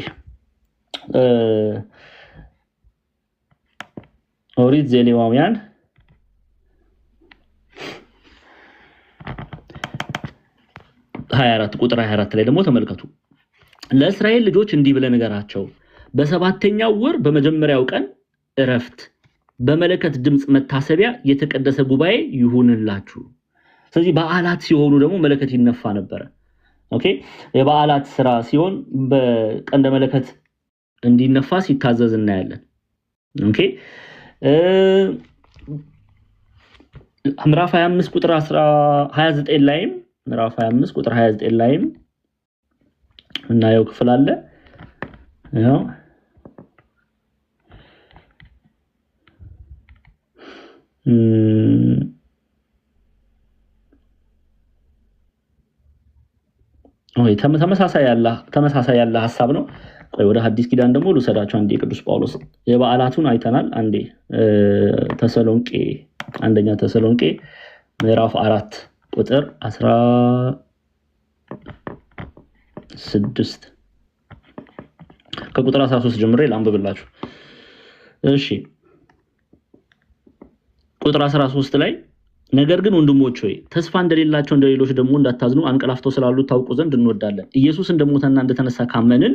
ኦሪት ዘሌዋውያን 24 ቁጥር 24 ላይ ደግሞ ተመልከቱ። ለእስራኤል ልጆች እንዲህ ብለህ ንገራቸው፣ በሰባተኛው ወር በመጀመሪያው ቀን እረፍት በመለከት ድምጽ መታሰቢያ የተቀደሰ ጉባኤ ይሁንላችሁ። ስለዚህ በዓላት ሲሆኑ ደግሞ መለከት ይነፋ ነበር። ኦኬ። የበዓላት ስራ ሲሆን በቀንደ መለከት እንዲነፋ ሲታዘዝ እናያለን። ኦኬ። ምዕራፍ 25 ቁጥር 29 ላይም ምዕራፍ 25 ቁጥር 29 ላይም እናየው ክፍል አለ። ያው ተመሳሳይ ያለ ሐሳብ ነው። ወደ ሐዲስ ኪዳን ደግሞ ልውሰዳችሁ። አንዴ ቅዱስ ጳውሎስ የበዓላቱን አይተናል። አንዴ ተሰሎንቄ አንደኛ ተሰሎንቄ ምዕራፍ 4 ቁጥር 16 ከቁጥር 13 ጀምሬ ላንብብላችሁ። እሺ ቁጥር 13 ላይ ነገር ግን ወንድሞች ሆይ ተስፋ እንደሌላቸው እንደሌሎች ደግሞ እንዳታዝኑ አንቀላፍተው ስላሉት ታውቁ ዘንድ እንወዳለን። ኢየሱስ እንደሞተና እንደተነሳ ካመንን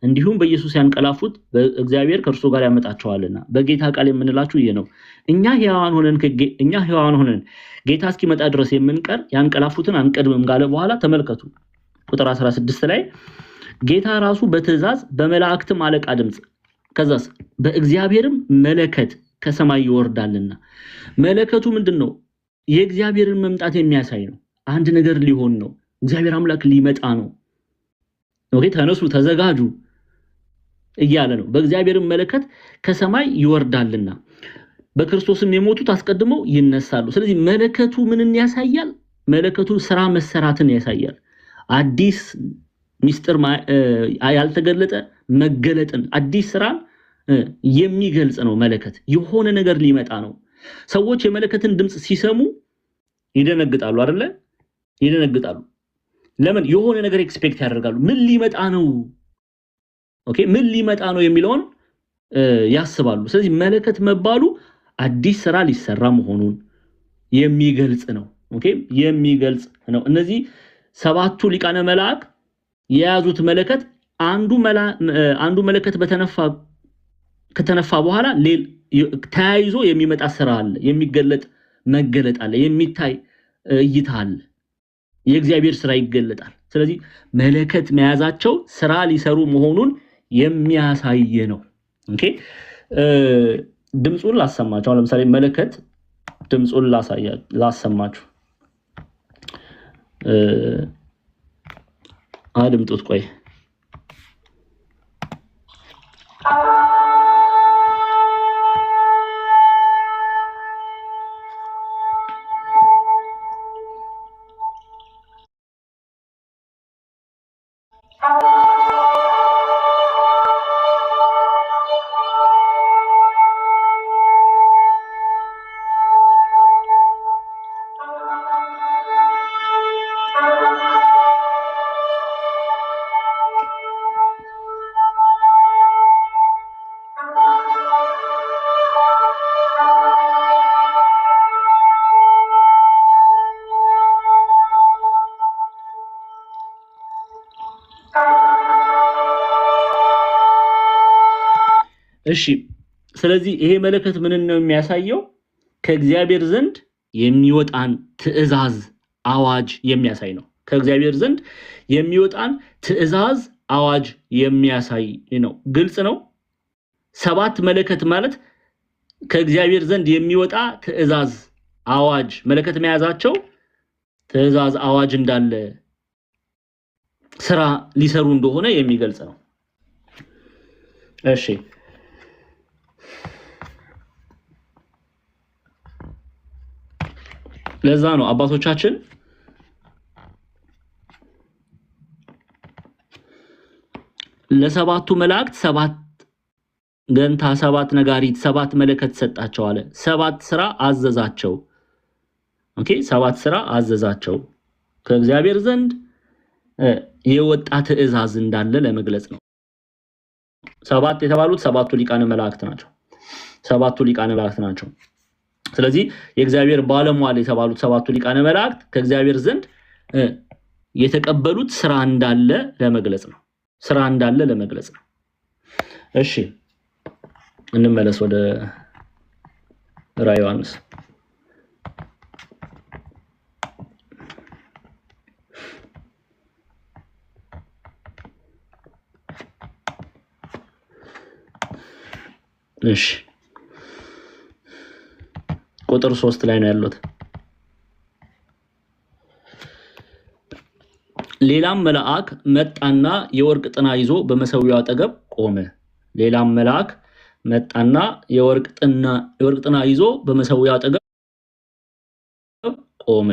እንዲሁም በኢየሱስ ያንቀላፉት በእግዚአብሔር ከእርሱ ጋር ያመጣቸዋልና በጌታ ቃል የምንላችሁ ይሄ ነው። እኛ ሕያዋን ሆነን ጌታ እስኪመጣ ድረስ የምንቀር ያንቀላፉትን አንቀድምም ጋለ በኋላ ተመልከቱ ቁጥር 16 ላይ ጌታ ራሱ በትእዛዝ በመላእክትም አለቃ ድምጽ ከዛስ በእግዚአብሔርም መለከት ከሰማይ ይወርዳልና። መለከቱ ምንድነው? የእግዚአብሔርን መምጣት የሚያሳይ ነው። አንድ ነገር ሊሆን ነው። እግዚአብሔር አምላክ ሊመጣ ነው። ኦኬ ተነሱ ተዘጋጁ እያለ ነው። በእግዚአብሔርም መለከት ከሰማይ ይወርዳልና በክርስቶስም የሞቱት አስቀድመው ይነሳሉ። ስለዚህ መለከቱ ምንን ያሳያል? መለከቱ ስራ መሰራትን ያሳያል። አዲስ ሚስጥር ያልተገለጠ መገለጥን አዲስ ስራ የሚገልጽ ነው። መለከት የሆነ ነገር ሊመጣ ነው። ሰዎች የመለከትን ድምጽ ሲሰሙ ይደነግጣሉ አይደለ? ይደነግጣሉ። ለምን? የሆነ ነገር ኤክስፔክት ያደርጋሉ። ምን ሊመጣ ነው? ኦኬ ምን ሊመጣ ነው የሚለውን ያስባሉ። ስለዚህ መለከት መባሉ አዲስ ስራ ሊሰራ መሆኑን የሚገልጽ ነው። ኦኬ የሚገልጽ ነው። እነዚህ ሰባቱ ሊቃነ መላእክት የያዙት መለከት አንዱ መለከት ከተነፋ በኋላ ተያይዞ የሚመጣ ስራ አለ፣ የሚገለጥ መገለጥ አለ፣ የሚታይ እይታ አለ፣ የእግዚአብሔር ስራ ይገለጣል። ስለዚህ መለከት መያዛቸው ስራ ሊሰሩ መሆኑን የሚያሳይ ነው። ኦኬ ድምጹን ላሰማችሁ። ለምሳሌ መለከት ድምጹን ላሰማችሁ። አድምጡት። ቆይ እሺ ስለዚህ ይሄ መለከት ምንን ነው የሚያሳየው? ከእግዚአብሔር ዘንድ የሚወጣን ትእዛዝ አዋጅ የሚያሳይ ነው። ከእግዚአብሔር ዘንድ የሚወጣን ትእዛዝ አዋጅ የሚያሳይ ነው። ግልጽ ነው። ሰባት መለከት ማለት ከእግዚአብሔር ዘንድ የሚወጣ ትእዛዝ አዋጅ፣ መለከት መያዛቸው ትእዛዝ አዋጅ እንዳለ ስራ ሊሰሩ እንደሆነ የሚገልጽ ነው። እሺ ለዛ ነው አባቶቻችን ለሰባቱ መላእክት ሰባት ገንታ፣ ሰባት ነጋሪት፣ ሰባት መለከት ሰጣቸው አለ። ሰባት ስራ አዘዛቸው። ኦኬ ሰባት ስራ አዘዛቸው። ከእግዚአብሔር ዘንድ የወጣ ትእዛዝ እንዳለ ለመግለጽ ነው። ሰባት የተባሉት ሰባቱ ሊቃነ መላእክት ናቸው። ሰባቱ ሊቃነ መላእክት ናቸው። ስለዚህ የእግዚአብሔር ባለሟል የተባሉት ሰባቱ ሊቃነ መላእክት ከእግዚአብሔር ዘንድ የተቀበሉት ስራ እንዳለ ለመግለጽ ነው። ስራ እንዳለ ለመግለጽ ነው። እሺ እንመለስ ወደ ራዕየ ዮሐንስ። እሺ ቁጥር 3 ላይ ነው ያሉት። ሌላም መልአክ መጣና የወርቅ ጥና ይዞ በመሰዊያው አጠገብ ቆመ። ሌላም መልአክ መጣና የወርቅ ጥና ይዞ በመሰዊያው አጠገብ ቆመ።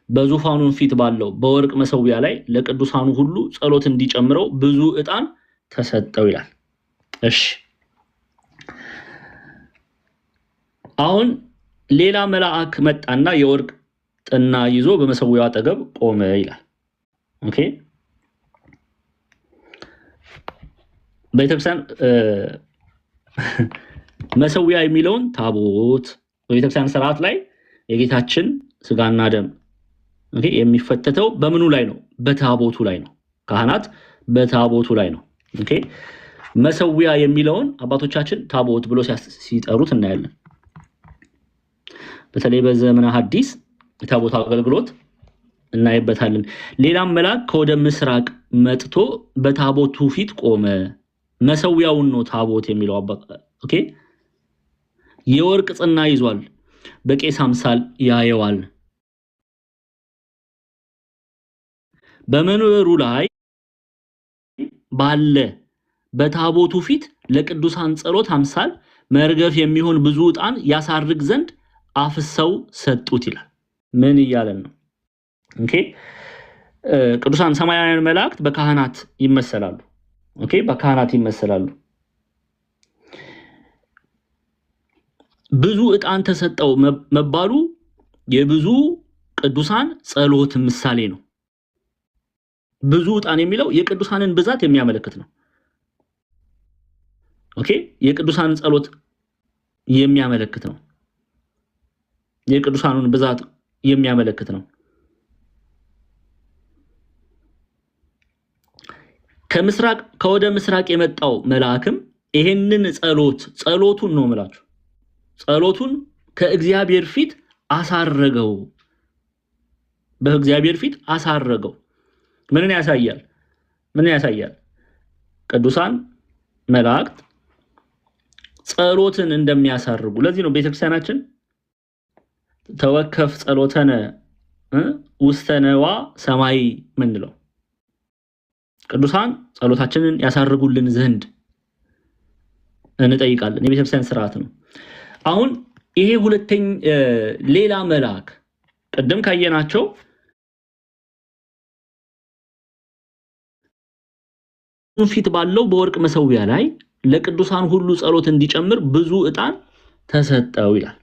በዙፋኑን ፊት ባለው በወርቅ መሰዊያ ላይ ለቅዱሳኑ ሁሉ ጸሎት እንዲጨምረው ብዙ ዕጣን ተሰጠው ይላል። እሺ አሁን ሌላ መልአክ መጣና የወርቅ ጥና ይዞ በመሰዊያው አጠገብ ቆመ ይላል። ኦኬ ቤተክርስቲያን መሰዊያ የሚለውን ታቦት በቤተክርስቲያን ስርዓት ላይ የጌታችን ስጋና ደም ኦኬ የሚፈተተው በምኑ ላይ ነው? በታቦቱ ላይ ነው። ካህናት በታቦቱ ላይ ነው። ኦኬ መሰዊያ የሚለውን አባቶቻችን ታቦት ብሎ ሲጠሩት እናያለን። በተለይ በዘመነ ሐዲስ የታቦት አገልግሎት እናይበታለን። ሌላም መልአክ ከወደ ምስራቅ መጥቶ በታቦቱ ፊት ቆመ። መሰዊያውን ነው ታቦት የሚለው ኦኬ የወርቅ ጽና ይዟል። በቄስ አምሳል ያየዋል። በመንበሩ ላይ ባለ በታቦቱ ፊት ለቅዱሳን ጸሎት አምሳል መርገፍ የሚሆን ብዙ ዕጣን ያሳርግ ዘንድ አፍሰው ሰጡት ይላል። ምን እያለን ነው? ኦኬ ቅዱሳን ሰማያውያን መላእክት በካህናት ይመሰላሉ። ኦኬ በካህናት ይመሰላሉ። ብዙ ዕጣን ተሰጠው መባሉ የብዙ ቅዱሳን ጸሎት ምሳሌ ነው። ብዙ ዕጣን የሚለው የቅዱሳንን ብዛት የሚያመለክት ነው። ኦኬ የቅዱሳንን ጸሎት የሚያመለክት ነው። የቅዱሳኑን ብዛት የሚያመለክት ነው። ከወደ ምስራቅ የመጣው መልአክም ይሄንን ጸሎቱን ነው ማለት ጸሎቱን ከእግዚአብሔር ፊት አሳረገው። በእግዚአብሔር ፊት አሳረገው። ምንን ያሳያል? ቅዱሳን መላእክት ጸሎትን እንደሚያሳርጉ። ለዚህ ነው ቤተክርስቲያናችን ተወከፍ ጸሎተነ ውስተ ነዋ ሰማይ ምንለው። ቅዱሳን ጸሎታችንን ያሳርጉልን ዘንድ እንጠይቃለን። የቤተክርስቲያን ስርዓት ነው። አሁን ይሄ ሁለተኛ ሌላ መልአክ ቀደም ካየናቸው ፊት ባለው በወርቅ መሰዊያ ላይ ለቅዱሳን ሁሉ ጸሎት እንዲጨምር ብዙ ዕጣን ተሰጠው ይላል።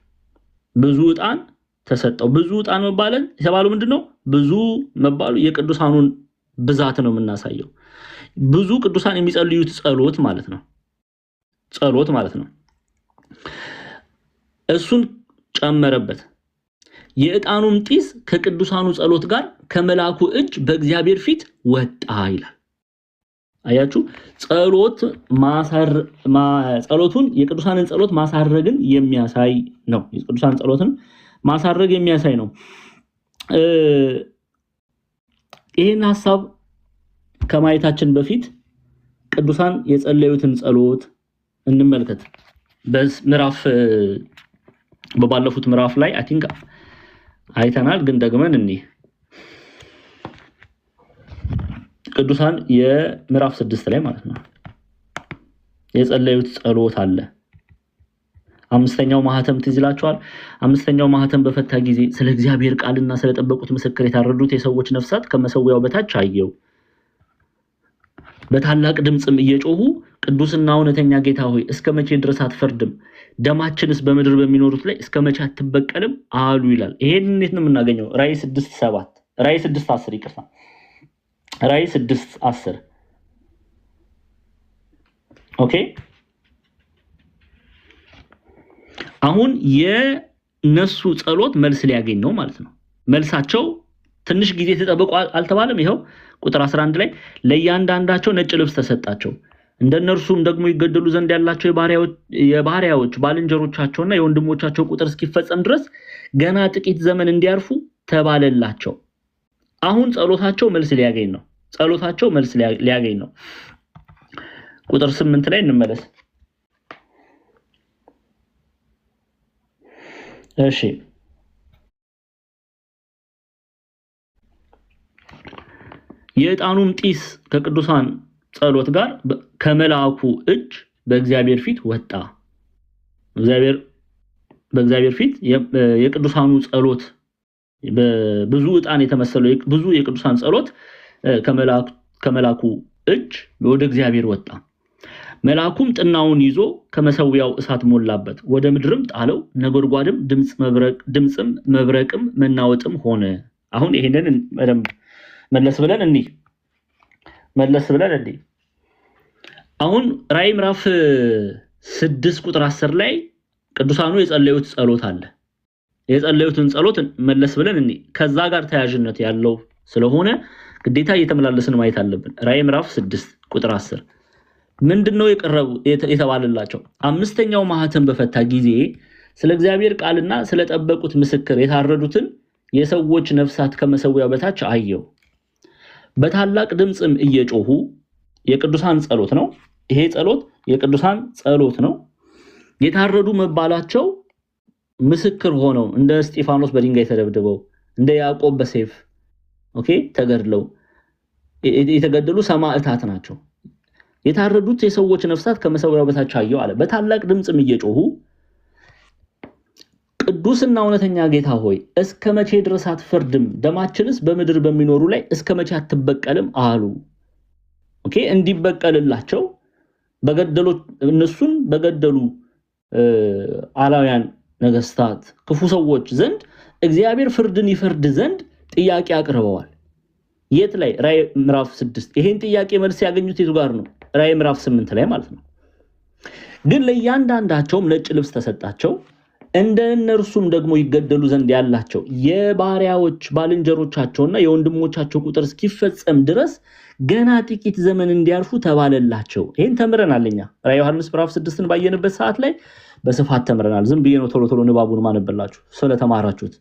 ብዙ ዕጣን ተሰጠው። ብዙ ዕጣን መባለን የተባለው ምንድነው? ብዙ መባሉ የቅዱሳኑን ብዛት ነው የምናሳየው። ብዙ ቅዱሳን የሚጸልዩት ጸሎት ማለት ነው። እሱን ጨመረበት። የዕጣኑም ጢስ ከቅዱሳኑ ጸሎት ጋር ከመላኩ እጅ በእግዚአብሔር ፊት ወጣ ይላል። አያችሁ ጸሎቱን የቅዱሳንን ጸሎት ማሳረግን የሚያሳይ ነው። የቅዱሳን ጸሎትን ማሳረግ የሚያሳይ ነው። ይሄን ሐሳብ ከማየታችን በፊት ቅዱሳን የጸለዩትን ጸሎት እንመልከት። በባለፉት ምዕራፍ ላይ አይ ቲንክ አይተናል፣ ግን ደግመን እንይ። ቅዱሳን የምዕራፍ 6 ላይ ማለት ነው የጸለዩት ጸሎት አለ። አምስተኛው ማህተም ትዝ ይላችኋል። አምስተኛው ማህተም በፈታ ጊዜ ስለ እግዚአብሔር ቃልና ስለ ጠበቁት ምስክር የታረዱት የሰዎች ነፍሳት ከመሰዊያው በታች አየው። በታላቅ ድምጽም እየጮሁ ቅዱስና እውነተኛ ጌታ ሆይ እስከ መቼ ድረስ አትፈርድም? ደማችንስ በምድር በሚኖሩት ላይ እስከ መቼ አትበቀልም አሉ ይላል። ይሄን እንዴት ነው የምናገኘው? ራእይ 6:10 ይቅርታ፣ ራእይ 6:10 ኦኬ። አሁን የነሱ ጸሎት መልስ ሊያገኝ ነው ማለት ነው። መልሳቸው ትንሽ ጊዜ ተጠብቆ አልተባለም? ይሄው ቁጥር 11 ላይ ለእያንዳንዳቸው ነጭ ልብስ ተሰጣቸው፣ እንደነርሱም ደግሞ ይገደሉ ዘንድ ያላቸው የባሪያዎች ባልንጀሮቻቸውና የወንድሞቻቸው ቁጥር እስኪፈጸም ድረስ ገና ጥቂት ዘመን እንዲያርፉ ተባለላቸው። አሁን ጸሎታቸው መልስ ሊያገኝ ነው። ቁጥር 8 ላይ እንመለስ። እሺ የዕጣኑም ጢስ ከቅዱሳን ጸሎት ጋር ከመልአኩ እጅ በእግዚአብሔር ፊት ወጣ። በእግዚአብሔር ፊት የቅዱሳኑ ጸሎት በብዙ ዕጣን የተመሰለው ብዙ የቅዱሳን ጸሎት ከመልአኩ እጅ ወደ እግዚአብሔር ወጣ። መልአኩም ጥናውን ይዞ ከመሰዊያው እሳት ሞላበት፣ ወደ ምድርም ጣለው። ነጎድጓድም ድምጽም መብረቅም መናወጥም ሆነ። አሁን ይሄንን መለስ ብለን አሁን ራዕይ ምዕራፍ 6 ቁጥር 10 ላይ ቅዱሳኑ የጸለዩት ጸሎት አለ። የጸለዩትን ጸሎት መለስ ብለን ከዛ ጋር ተያያዥነት ያለው ስለሆነ ግዴታ እየተመላለስን ማየት አለብን። ራዕይ ምዕራፍ 6 ቁጥር 10 ምንድነው የተባለላቸው? አምስተኛው ማህተም በፈታ ጊዜ ስለ እግዚአብሔር ቃልና ስለ ጠበቁት ምስክር የታረዱትን የሰዎች ነፍሳት ከመሰዊያው በታች አየው። በታላቅ ድምጽም እየጮሁ የቅዱሳን ጸሎት ነው። ይሄ ጸሎት የቅዱሳን ጸሎት ነው። የታረዱ መባላቸው ምስክር ሆነው እንደ እስጢፋኖስ በድንጋይ ተደብድበው እንደ ያዕቆብ በሰይፍ ተገድለው የተገደሉ ሰማዕታት ናቸው። የታረዱት የሰዎች ነፍሳት ከመሰዊያው በታች አየው አለ። በታላቅ ድምጽም እየጮሁ ቅዱስና እውነተኛ ጌታ ሆይ እስከ መቼ ድረስ አትፈርድም? ደማችንስ በምድር በሚኖሩ ላይ እስከ መቼ አትበቀልም አሉ። እንዲበቀልላቸው እነሱን በገደሉ አላውያን ነገስታት ክፉ ሰዎች ዘንድ እግዚአብሔር ፍርድን ይፈርድ ዘንድ ጥያቄ አቅርበዋል። የት ላይ? ራዕይ ምዕራፍ 6። ይሄን ጥያቄ መልስ ያገኙት የቱ ጋር ነው? ራዕይ ምዕራፍ 8 ላይ ማለት ነው። ግን ለእያንዳንዳቸውም ነጭ ልብስ ተሰጣቸው፣ እንደ እነርሱም ደግሞ ይገደሉ ዘንድ ያላቸው የባሪያዎች ባልንጀሮቻቸውና የወንድሞቻቸው ቁጥር እስኪፈጸም ድረስ ገና ጥቂት ዘመን እንዲያርፉ ተባለላቸው። ይሄን ተምረናልኛ ራዕይ ዮሐንስ ምዕራፍ 6ን ባየንበት ሰዓት ላይ በስፋት ተምረናል። ዝም ብዬ ነው ቶሎ ንባቡን ማነበላችሁ ስለተማራችሁት።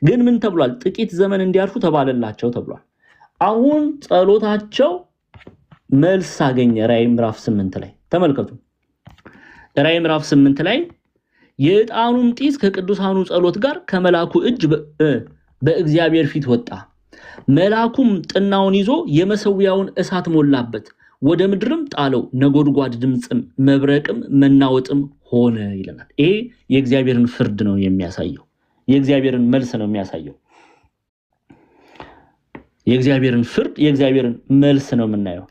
ግን ምን ተብሏል? ጥቂት ዘመን እንዲያርፉ ተባለላቸው ተብሏል። አሁን ጸሎታቸው መልስ አገኘ። ራዕይ ምዕራፍ 8 ላይ ተመልከቱ። ራዕይ ምዕራፍ 8 ላይ የዕጣኑም ጢስ ከቅዱሳኑ ጸሎት ጋር ከመልአኩ እጅ በእግዚአብሔር ፊት ወጣ። መልአኩም ጥናውን ይዞ የመሰዊያውን እሳት ሞላበት፣ ወደ ምድርም ጣለው። ነጎድጓድ ድምጽም መብረቅም መናወጥም ሆነ ይለናል። ይሄ የእግዚአብሔርን ፍርድ ነው የሚያሳየው። የእግዚአብሔርን መልስ ነው የሚያሳየው። የእግዚአብሔርን ፍርድ የእግዚአብሔርን መልስ ነው የምናየው።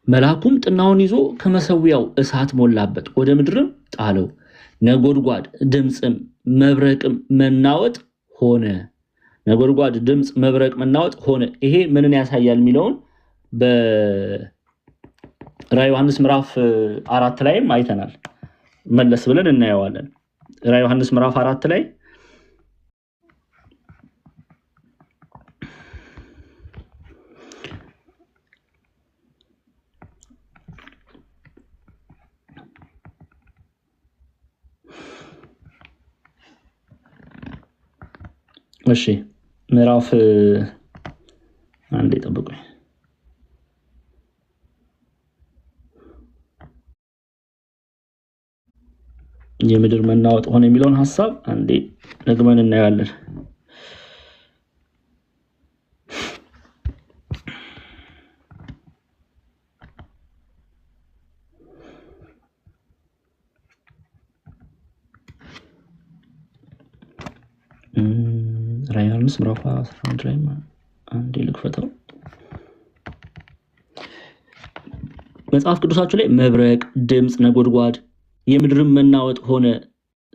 መልአኩም ጥናውን ይዞ ከመሰዊያው እሳት ሞላበት፣ ወደ ምድርም ጣለው። ነጎድጓድ ድምጽም መብረቅም መናወጥ ሆነ። ነጎድጓድ ድምጽ መብረቅ መናወጥ ሆነ። ይሄ ምንን ያሳያል የሚለውን በራዕይ ዮሐንስ ምዕራፍ 4 ላይም አይተናል። መለስ ብለን እናየዋለን። ራዕይ ዮሐንስ ምዕራፍ 4 ላይ እሺ ምዕራፍ አንዴ ጠብቁኝ። የምድር መናወጥ ሆነ የሚለውን ሐሳብ አንዴ ደግመን እናያለን። ራዕይ ዮሐንስ ምዕራፍ 11 ላይ አንዴ ልክፈተው። መጽሐፍ ቅዱሳችሁ ላይ መብረቅ፣ ድምጽ፣ ነጎድጓድ የምድር መናወጥ ሆነ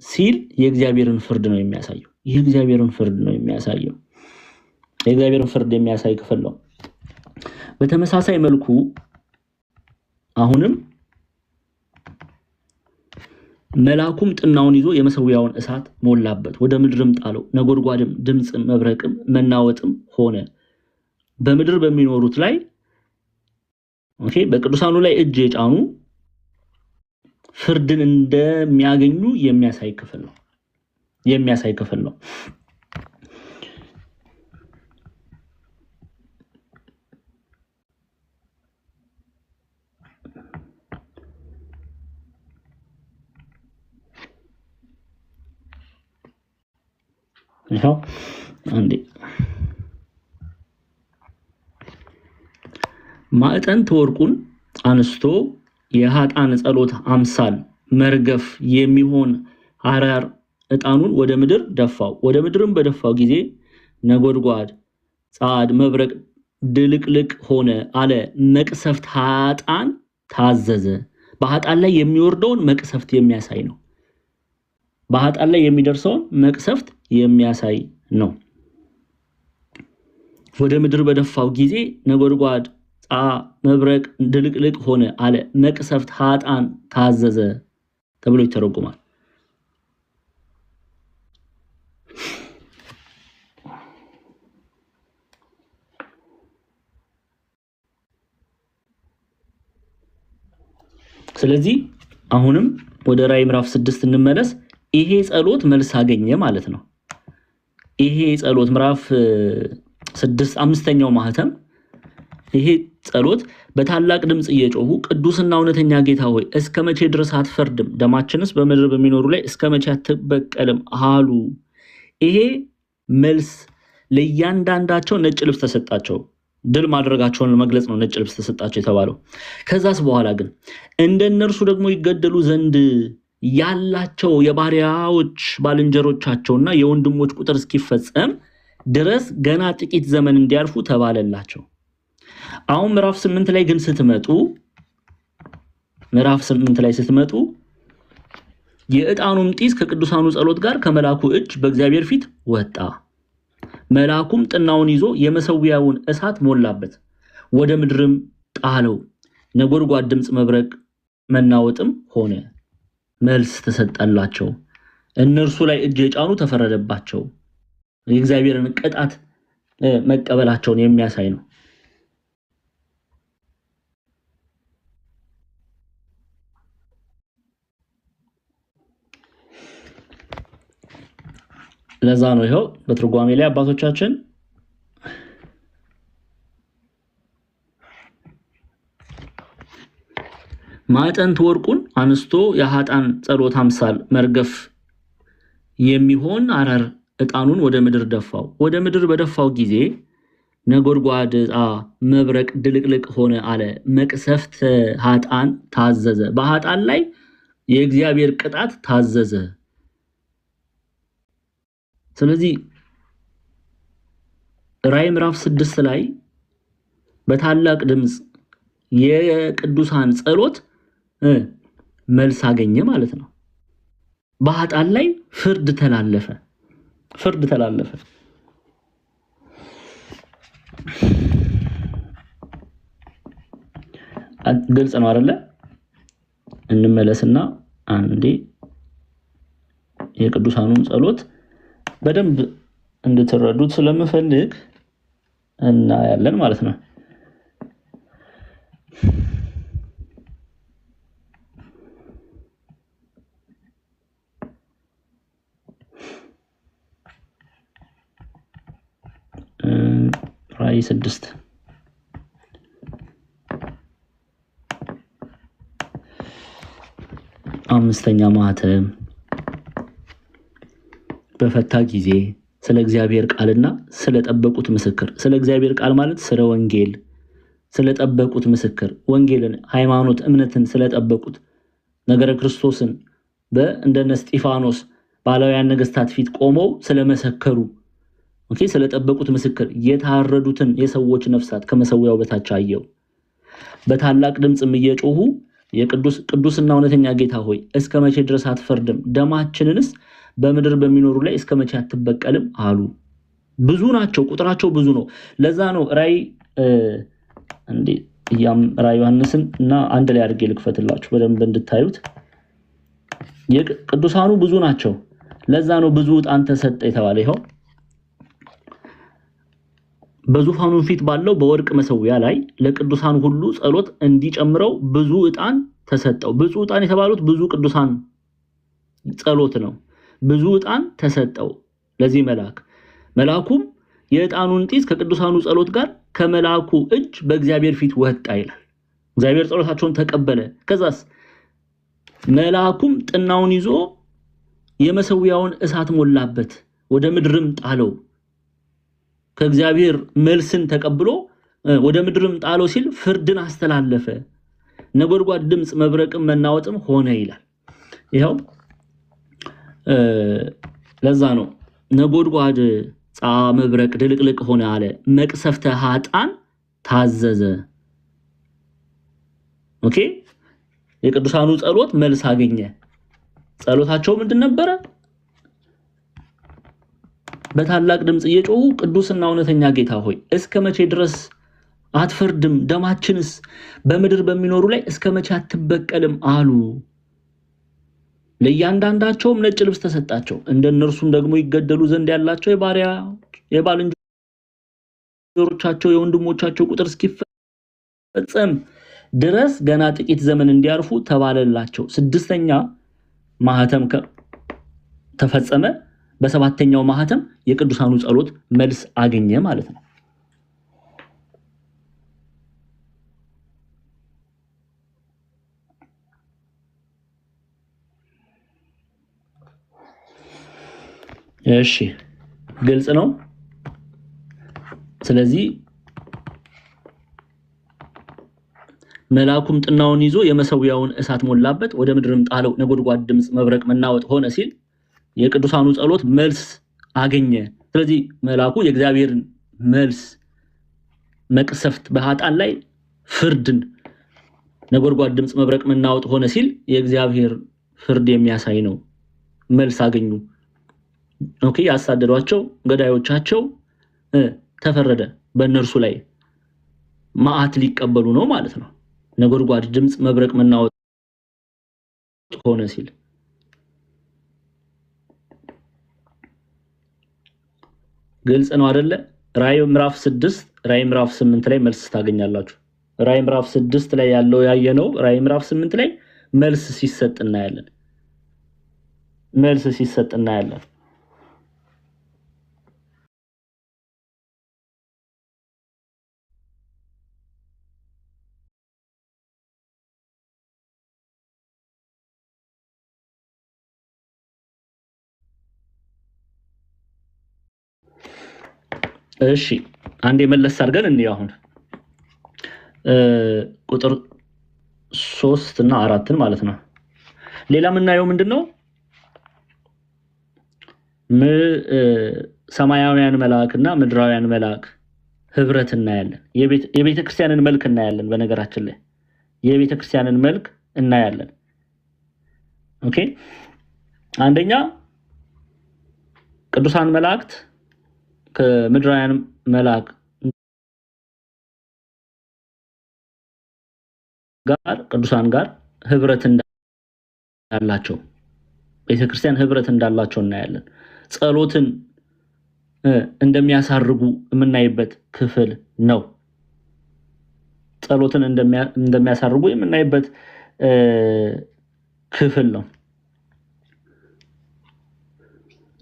ሲል የእግዚአብሔርን ፍርድ ነው የሚያሳየው። የእግዚአብሔርን ፍርድ ነው የሚያሳየው። የእግዚአብሔርን ፍርድ የሚያሳይ ክፍል ነው። በተመሳሳይ መልኩ አሁንም መልአኩም ጥናውን ይዞ የመሰዊያውን እሳት ሞላበት፣ ወደ ምድርም ጣለው። ነጎድጓድም ድምጽም መብረቅም መናወጥም ሆነ። በምድር በሚኖሩት ላይ በቅዱሳኑ ላይ እጅ የጫኑ ፍርድን እንደሚያገኙ የሚያሳይ ክፍል ነው። ይኸው አንዴ ማዕጠንተ ወርቁን አንስቶ የኃጥአን ጸሎት አምሳል መርገፍ የሚሆን አራር ዕጣኑን ወደ ምድር ደፋው። ወደ ምድርም በደፋው ጊዜ ነጎድጓድ፣ ጻድ፣ መብረቅ፣ ድልቅልቅ ሆነ አለ። መቅሰፍት ኃጥአን ታዘዘ። በኃጥአን ላይ የሚወርደውን መቅሰፍት የሚያሳይ ነው። በኃጥአን ላይ የሚደርሰውን መቅሰፍት የሚያሳይ ነው። ወደ ምድር በደፋው ጊዜ ነጎድጓድ፣ መብረቅ፣ ድልቅልቅ ሆነ አለ። መቅሰፍት ኃጥአን ታዘዘ ተብሎ ይተረጎማል። ስለዚህ አሁንም ወደ ራዕይ ምዕራፍ 6 እንመለስ። ይሄ ጸሎት መልስ አገኘ ማለት ነው። ይሄ ጸሎት ምዕራፍ 6 አምስተኛው ማህተም ይሄ ጸሎት በታላቅ ድምጽ እየጮሁ ቅዱስና እውነተኛ ጌታ ሆይ እስከ መቼ ድረስ አትፈርድም? ደማችንስ በምድር በሚኖሩ ላይ እስከ መቼ አትበቀልም አሉ። ይሄ መልስ ለእያንዳንዳቸው ነጭ ልብስ ተሰጣቸው። ድል ማድረጋቸውን ለመግለጽ ነው ነጭ ልብስ ተሰጣቸው የተባለው። ከዛስ በኋላ ግን እንደነርሱ ደግሞ ይገደሉ ዘንድ ያላቸው የባሪያዎች ባልንጀሮቻቸውና የወንድሞች ቁጥር እስኪፈጸም ድረስ ገና ጥቂት ዘመን እንዲያልፉ ተባለላቸው። አሁን ምዕራፍ 8 ላይ ግን ስትመጡ የዕጣኑም ጢስ ከቅዱሳኑ ጸሎት ጋር ከመላኩ እጅ በእግዚአብሔር ፊት ወጣ። መልአኩም ጥናውን ይዞ የመሰዊያውን እሳት ሞላበት፣ ወደ ምድርም ጣለው። ነጎድጓድ ድምፅ፣ መብረቅ፣ መናወጥም ሆነ። መልስ ተሰጠላቸው። እነርሱ ላይ እጅ የጫኑ ተፈረደባቸው። የእግዚአብሔርን ቅጣት መቀበላቸውን የሚያሳይ ነው። ለዛ ነው ይሄው በትርጓሜ ላይ አባቶቻችን ማዕጠንተ ወርቁን አንስቶ የኃጥአን ጸሎት አምሳል መርገፍ የሚሆን አራር ዕጣኑን ወደ ምድር ደፋው። ወደ ምድር በደፋው ጊዜ ነጎድጓድ፣ መብረቅ፣ ድልቅልቅ ሆነ አለ። መቅሰፍት ኃጥአን ታዘዘ። በኃጥአን ላይ የእግዚአብሔር ቅጣት ታዘዘ። ስለዚህ ራዕይ ምዕራፍ 6 ላይ በታላቅ ድምጽ የቅዱሳን ጸሎት መልስ አገኘ ማለት ነው። በኃጥአን ላይ ፍርድ ተላለፈ። ግልጽ ነው አይደለ? እንመለስና አንዴ የቅዱሳኑን ጸሎት በደንብ እንድትረዱት ስለምፈልግ እናያለን ማለት ነው። ራዕይ 6 አምስተኛ ማህተም በፈታ ጊዜ ስለ እግዚአብሔር ቃልና ስለጠበቁት ምስክር። ስለ እግዚአብሔር ቃል ማለት ስለ ወንጌል ስለጠበቁት ምስክር፣ ወንጌልን፣ ሃይማኖት፣ እምነትን ስለጠበቁት ነገረ ክርስቶስን እንደነ እስጢፋኖስ ባላውያን ነገስታት ፊት ቆመው ስለመሰከሩ ስለጠበቁት ምስክር የታረዱትን የሰዎች ነፍሳት ከመሰዊያው በታች አየው። በታላቅ ድምጽም እየጮሁ ቅዱስና እውነተኛ ጌታ ሆይ እስከ መቼ ድረስ አትፈርድም? ደማችንንስ በምድር በሚኖሩ ላይ እስከ መቼ አትበቀልም አሉ። ብዙ ናቸው፣ ቁጥራቸው ብዙ ነው። ለዛ ነው ራዕይ ዮሐንስን እና አንድ ላይ አድርጌ ልክፈትላችሁ በደንብ እንድታዩት። የቅዱሳኑ ብዙ ናቸው። ለዛ ነው ብዙ ዕጣን ተሰጠ የተባለ። ይኸው በዙፋኑ ፊት ባለው በወርቅ መሰዊያ ላይ ለቅዱሳን ሁሉ ጸሎት እንዲጨምረው ብዙ ዕጣን ተሰጠው። ብዙ ዕጣን የተባሉት ብዙ ቅዱሳን ጸሎት ነው። ብዙ ዕጣን ተሰጠው ለዚህ መልአኩም የዕጣኑን ጢስ ከቅዱሳኑ ጸሎት ጋር ከመልአኩ እጅ በእግዚአብሔር ፊት ወጣ ይላል። እግዚአብሔር ጸሎታቸውን ተቀበለ። ከዛስ መልአኩም ጥናውን ይዞ የመሰዊያውን እሳት ሞላበት፣ ወደ ምድርም ጣለው። ከእግዚአብሔር መልስን ተቀብሎ ወደ ምድርም ጣለው ሲል ፍርድን አስተላለፈ። ነጎድጓድ ድምጽ መብረቅም መናወጥም ሆነ ይላል። ይሄው ለዛ ነው ነጎድጓድ ጻ መብረቅ ድልቅልቅ ሆነ አለ። መቅሰፍተ ኃጣን ታዘዘ። ኦኬ የቅዱሳኑ ጸሎት መልስ አገኘ። ጸሎታቸው ምንድን ነበረ? በታላቅ ድምጽ እየጮሁ ቅዱስና እውነተኛ ጌታ ሆይ እስከ መቼ ድረስ አትፈርድም? ደማችንስ በምድር በሚኖሩ ላይ እስከ መቼ አትበቀልም አሉ። ለእያንዳንዳቸውም ነጭ ልብስ ተሰጣቸው። እንደነርሱም ደግሞ ይገደሉ ዘንድ ያላቸው የባልንጀሮቻቸው የወንድሞቻቸው ቁጥር እስኪፈጸም ድረስ ገና ጥቂት ዘመን እንዲያርፉ ተባለላቸው። ስድስተኛ ማህተም ተፈጸመ። በሰባተኛው ማህተም የቅዱሳኑ ጸሎት መልስ አገኘ ማለት ነው። እሺ ግልጽ ነው። ስለዚህ መልአኩም ጥናውን ይዞ የመሰዊያውን እሳት ሞላበት፣ ወደ ምድርም ጣለው። ነጎድጓድ ድምጽ መብረቅ መናወጥ ሆነ ሲል የቅዱሳኑ ጸሎት መልስ አገኘ። ስለዚህ መልአኩ የእግዚአብሔርን መልስ መቅሰፍት በኃጣን ላይ ፍርድን ነጎድጓድ ድምጽ መብረቅ መናወጥ ሆነ ሲል የእግዚአብሔር ፍርድ የሚያሳይ ነው። መልስ አገኙ። ኦኬ ያሳደዷቸው ገዳዮቻቸው ተፈረደ። በእነርሱ ላይ መዓት ሊቀበሉ ነው ማለት ነው። ነጎድጓድ ድምጽ መብረቅ መናወጥ ሆነ ሲል ግልጽ ነው አይደለ? ራዕይ ምዕራፍ 6 ራዕይ ምዕራፍ 8 ላይ መልስ ታገኛላችሁ። ራዕይ ምዕራፍ 6 ላይ ያለው ያየነው ራዕይ ምዕራፍ 8 ላይ መልስ ሲሰጥ እናያለን። መልስ ሲሰጥ እናያለን። እሺ አንዴ መለስ አድርገን እንየው። አሁን ቁጥር 3 እና 4 ማለት ነው። ሌላ የምናየው ምንድነው? ሰማያውያን መልአክና ምድራውያን መልአክ ህብረት እናያለን። የቤተ ክርስቲያንን መልክ እናያለን። በነገራችን ላይ የቤተ ክርስቲያንን መልክ እናያለን። ኦኬ አንደኛ ቅዱሳን መላእክት ከምድራውያን መልአክ ጋር ቅዱሳን ጋር ህብረት እንዳላቸው ቤተክርስቲያን ህብረት እንዳላቸው እናያለን። ጸሎትን እንደሚያሳርጉ የምናይበት ክፍል ነው። ጸሎትን እንደሚያሳርጉ የምናይበት ክፍል ነው።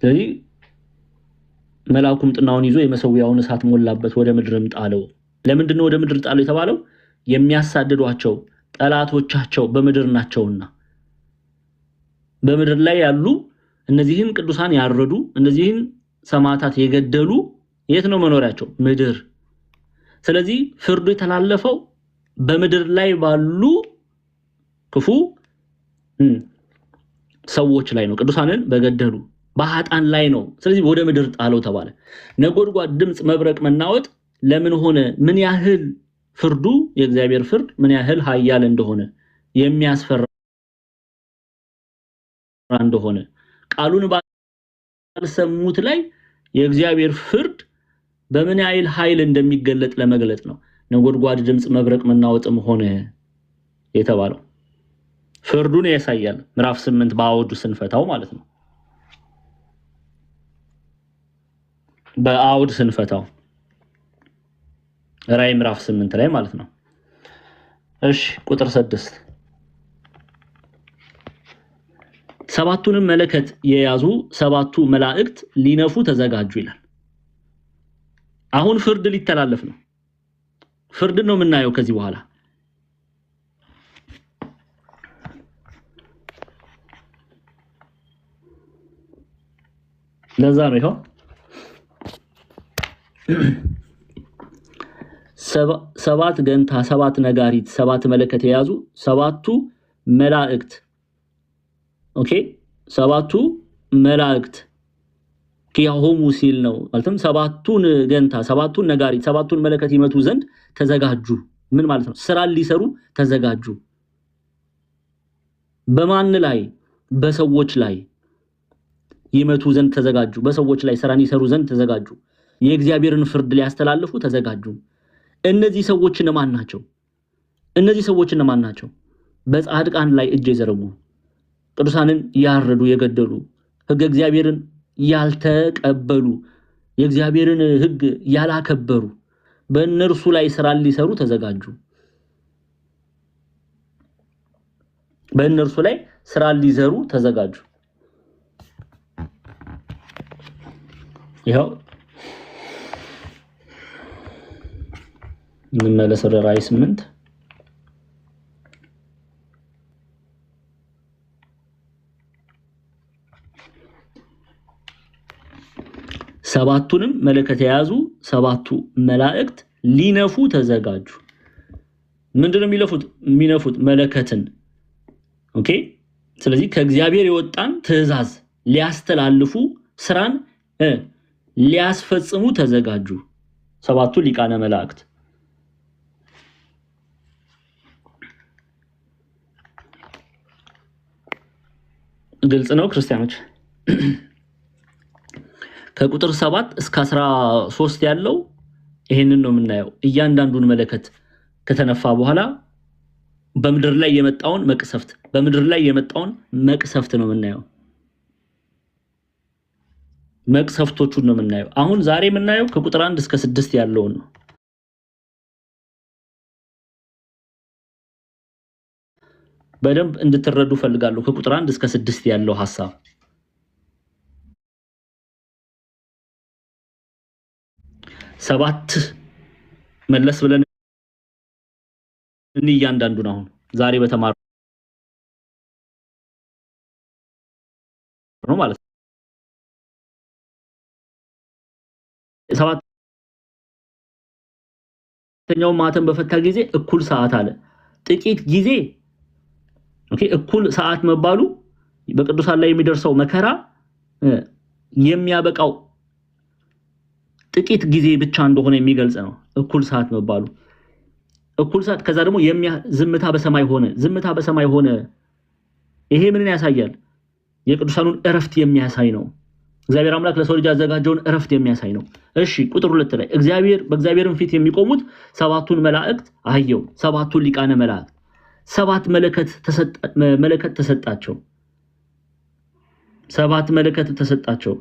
ስለዚህ መልአኩም ጥናውን ይዞ የመሰዊያውን እሳት ሞላበት፣ ወደ ምድርም ጣለው። ለምንድን ነው ወደ ምድር ጣለው የተባለው? የሚያሳድዷቸው ጠላቶቻቸው በምድር ናቸውና በምድር ላይ ያሉ እነዚህን ቅዱሳን ያረዱ እነዚህን ሰማዕታት የገደሉ የት ነው መኖሪያቸው? ምድር። ስለዚህ ፍርዱ የተላለፈው በምድር ላይ ባሉ ክፉ ሰዎች ላይ ነው። ቅዱሳንን በገደሉ በኃጣን ላይ ነው። ስለዚህ ወደ ምድር ጣለው ተባለ። ነጎድጓድ ድምጽ መብረቅ መናወጥ ለምን ሆነ? ምን ያህል ፍርዱ የእግዚአብሔር ፍርድ ምን ያህል ኃያል እንደሆነ የሚያስፈራ እንደሆነ ቃሉን ባልሰሙት ላይ የእግዚአብሔር ፍርድ በምን ያህል ኃይል እንደሚገለጥ ለመግለጥ ነው ነጎድጓድ ድምጽ መብረቅ መናወጥም ሆነ የተባለው። ፍርዱን ያሳያል። ምዕራፍ 8 በአውዱ ስንፈታው ማለት ነው። በአውድ ስንፈታው ራዕይ ምዕራፍ 8 ላይ ማለት ነው። እሺ ቁጥር 6 ሰባቱንም መለከት የያዙ ሰባቱ መላእክት ሊነፉ ተዘጋጁ ይላል። አሁን ፍርድ ሊተላለፍ ነው። ፍርድ ነው የምናየው ከዚህ በኋላ። ለዛ ነው ይሄው ሰባት ገንታ፣ ሰባት ነጋሪት፣ ሰባት መለከት የያዙ ሰባቱ መላእክት ኦኬ፣ ሰባቱ መላእክት ኪያሆሙ ሲል ነው ማለትም ሰባቱን ገንታ፣ ሰባቱን ነጋሪት፣ ሰባቱን መለከት ይመቱ ዘንድ ተዘጋጁ። ምን ማለት ነው? ስራ ሊሰሩ ተዘጋጁ። በማን ላይ? በሰዎች ላይ ይመቱ ዘንድ ተዘጋጁ። በሰዎች ላይ ስራን ይሰሩ ዘንድ ተዘጋጁ። የእግዚአብሔርን ፍርድ ሊያስተላልፉ ተዘጋጁ። እነዚህ ሰዎች እነማን ናቸው? እነዚህ ሰዎች እነማን ናቸው? በጻድቃን ላይ እጅ የዘረጉ፣ ቅዱሳንን ያረዱ፣ የገደሉ፣ ሕገ እግዚአብሔርን ያልተቀበሉ፣ የእግዚአብሔርን ሕግ ያላከበሩ፣ በእነርሱ ላይ ስራ ሊሰሩ ተዘጋጁ። በእነርሱ ላይ ስራ ሊሰሩ ተዘጋጁ። ይሄው እንመለስ ወደ ራዕይ 8 ሰባቱንም መለከት የያዙ ሰባቱ መላእክት ሊነፉ ተዘጋጁ። ምንድነው የሚነፉት? መለከትን ኦኬ። ስለዚህ ከእግዚአብሔር የወጣን ትእዛዝ ሊያስተላልፉ ስራን ሊያስፈጽሙ ተዘጋጁ። ሰባቱ ሊቃነ መላእክት ግልጽ ነው ክርስቲያኖች? ከቁጥር 7 እስከ 13 ያለው ይሄንን ነው የምናየው። እያንዳንዱን መለከት ከተነፋ በኋላ በምድር ላይ የመጣውን መቅሰፍት ነው የምናየው። መቅሰፍቶቹን ነው የምናየው። አሁን ዛሬ የምናየው ከቁጥር 1 እስከ 6 ያለውን ነው። በደንብ እንድትረዱ ፈልጋለሁ። ከቁጥር 1 እስከ 6 ያለው ሐሳብ ሰባት መለስ ብለን እያንዳንዱን አሁን ዛሬ በተማሩ ነው ማለት ነው። ሰባተኛው ማተም በፈታ ጊዜ እኩል ሰዓት አለ። ጥቂት ጊዜ ኦኬ። እኩል ሰዓት መባሉ በቅዱሳን ላይ የሚደርሰው መከራ የሚያበቃው ጥቂት ጊዜ ብቻ እንደሆነ የሚገልጽ ነው። እኩል ሰዓት መባሉ እኩል ሰዓት። ከዛ ደግሞ ዝምታ በሰማይ ሆነ። ይሄ ምንን ያሳያል? የቅዱሳኑን እረፍት የሚያሳይ ነው። እግዚአብሔር አምላክ ለሰው ልጅ ያዘጋጀውን እረፍት የሚያሳይ ነው። እሺ ቁጥር 2 ላይ በእግዚአብሔርን ፊት የሚቆሙት ሰባቱን መላእክት አየው። ሰባቱን ሊቃነ መላእክት ሰባት መለከት ተሰጣቸው። ሰባት መለከት ተሰጣቸው።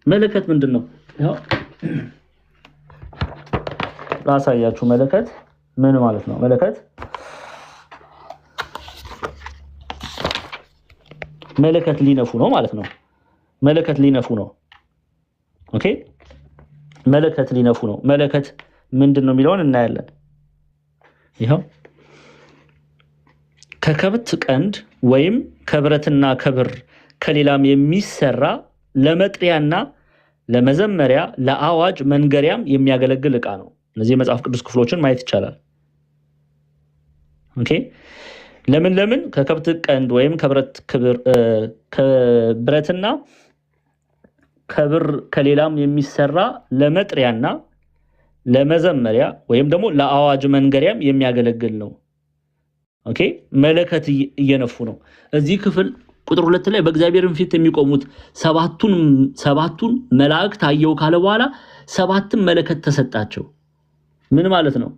መለከት ምንድነው? ያው ላሳያችሁ። መለከት ምን ማለት ነው? መለከት ሊነፉ ነው ማለት ነው። መለከት ሊነፉ ነው። ኦኬ። መለከት ሊነፉ ነው። መለከት ምንድነው የሚለውን እናያለን። ይሄው ከከብት ቀንድ ወይም ከብረትና ከብር ከሌላም የሚሰራ ለመጥሪያና ለመዘመሪያ ለአዋጅ መንገሪያም የሚያገለግል ዕቃ ነው። እነዚህ የመጽሐፍ ቅዱስ ክፍሎችን ማየት ይቻላል። ኦኬ። ለምን ከከብት ቀንድ ወይም ከብረትና ከብር ከሌላም የሚሰራ ለመጥሪያና ለመዘመሪያ ወይም ደግሞ ለአዋጅ መንገሪያም የሚያገለግል ነው። ኦኬ። መለከት እየነፉ ነው። እዚህ ክፍል ቁጥር 2 ላይ በእግዚአብሔርን ፊት የሚቆሙት ሰባቱን መላእክት አየው ካለ በኋላ ሰባቱን መለከት ተሰጣቸው። ምን ማለት ነው?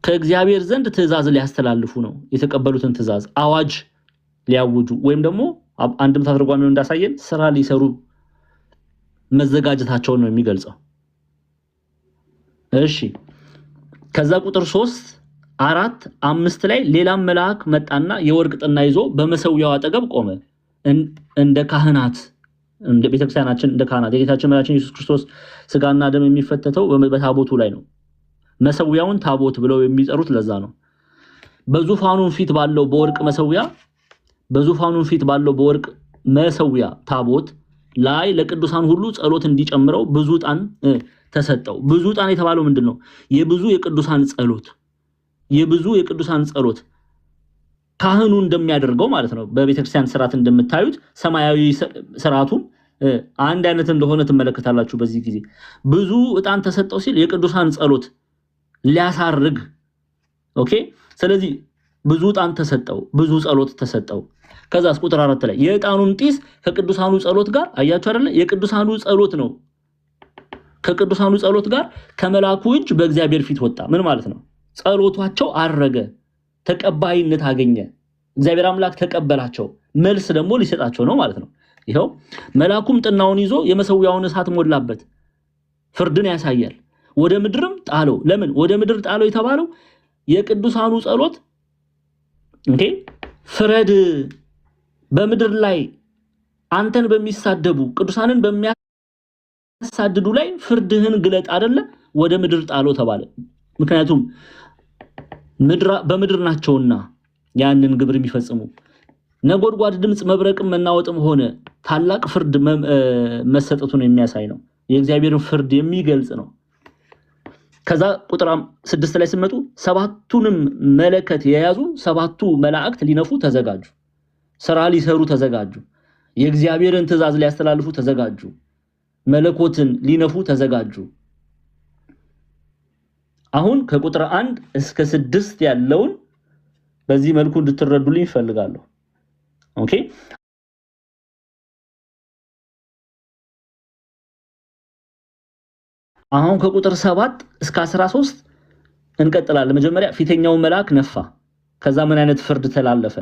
ከእግዚአብሔር ዘንድ ትእዛዝ ሊያስተላልፉ ነው። የተቀበሉትን ትእዛዝ አዋጅ ሊያውጁ ወይም ደግሞ አንድም ተርጓሚው እንዳሳየን ስራ ሊሰሩ መዘጋጀታቸውን ነው የሚገልጸው። እሺ ከዛ ቁጥር 3 4 5 ላይ ሌላም መልአክ መጣና የወርቅ ጥና ይዞ በመሰዊያው አጠገብ ቆመ። እንደ ካህናት እንደ ቤተክርስቲያናችን እንደ ካህናት የጌታችን መድኃኒታችን ኢየሱስ ክርስቶስ ስጋና ደም የሚፈተተው በታቦቱ ላይ ነው። መሰዊያውን ታቦት ብለው የሚጠሩት ለዛ ነው። በዙፋኑን ፊት ባለው በወርቅ መሰዊያ ታቦት ላይ ለቅዱሳን ሁሉ ጸሎት እንዲጨምረው ብዙ ዕጣን ተሰጠው። ብዙ ዕጣን የተባለው ምንድነው? የብዙ የቅዱሳን ጸሎት ካህኑ እንደሚያደርገው ማለት ነው። በቤተክርስቲያን ስርዓት እንደምታዩት ሰማያዊ ስርዓቱን አንድ አይነት እንደሆነ ትመለከታላችሁ። በዚህ ጊዜ ብዙ ዕጣን ተሰጠው ሲል የቅዱሳን ጸሎት ሊያሳርግ ኦኬ። ስለዚህ ብዙ ዕጣን ተሰጠው፣ ብዙ ጸሎት ተሰጠው። ከዛስ ቁጥር 4 ላይ የዕጣኑን ጢስ ከቅዱሳኑ ጸሎት ጋር አያችሁ አይደለ? የቅዱሳኑ ጸሎት ነው። ከቅዱሳኑ ጸሎት ጋር ከመላኩ እጅ በእግዚአብሔር ፊት ወጣ። ምን ማለት ነው? ጸሎታቸው አረገ፣ ተቀባይነት አገኘ። እግዚአብሔር አምላክ ተቀበላቸው፣ መልስ ደግሞ ሊሰጣቸው ነው ማለት ነው። ይሄው መላኩም ጥናውን ይዞ የመሰዊያውን እሳት ሞላበት፣ ፍርድን ያሳያል። ወደ ምድርም ጣለው። ለምን ወደ ምድር ጣለው የተባለው? የቅዱሳኑ ጸሎት እንዴ ፍረድ፣ በምድር ላይ አንተን በሚሳደቡ ቅዱሳንን በሚያሳድዱ ላይ ፍርድህን ግለጥ አይደለ? ወደ ምድር ጣለው ተባለ። ምክንያቱም በምድር ናቸውና ያንን ግብር የሚፈጽሙ። ነጎድጓድ ድምጽ፣ መብረቅም መናወጥም ሆነ ታላቅ ፍርድ መሰጠቱን የሚያሳይ ነው። የእግዚአብሔርን ፍርድ የሚገልጽ ነው። ከዛ ቁጥር 6 ላይ ሲመጡ ሰባቱንም መለከት የያዙ ሰባቱ መላእክት ሊነፉ ተዘጋጁ። ስራ ሊሰሩ ተዘጋጁ። የእግዚአብሔርን ትእዛዝ ሊያስተላልፉ ተዘጋጁ። መለኮትን ሊነፉ ተዘጋጁ። አሁን ከቁጥር 1 እስከ 6 ያለውን በዚህ መልኩ እንድትረዱልኝ ይፈልጋለሁ። ኦኬ አሁን ከቁጥር 7 እስከ 13 እንቀጥላለን። መጀመሪያ ፊተኛው መልአክ ነፋ። ከዛ ምን አይነት ፍርድ ተላለፈ?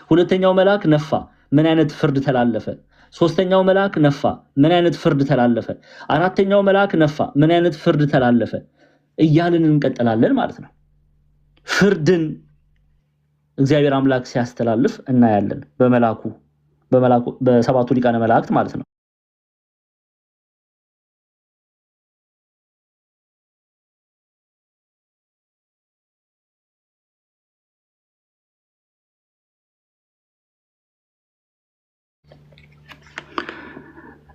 ሁለተኛው መልአክ ነፋ፣ ምን አይነት ፍርድ ተላለፈ? ሶስተኛው መልአክ ነፋ፣ ምን አይነት ፍርድ ተላለፈ? አራተኛው መልአክ ነፋ፣ ምን አይነት ፍርድ ተላለፈ? እያልን እንቀጥላለን ማለት ነው። ፍርድን እግዚአብሔር አምላክ ሲያስተላልፍ እናያለን። በሰባቱ ሊቃነ መላእክት ማለት ነው።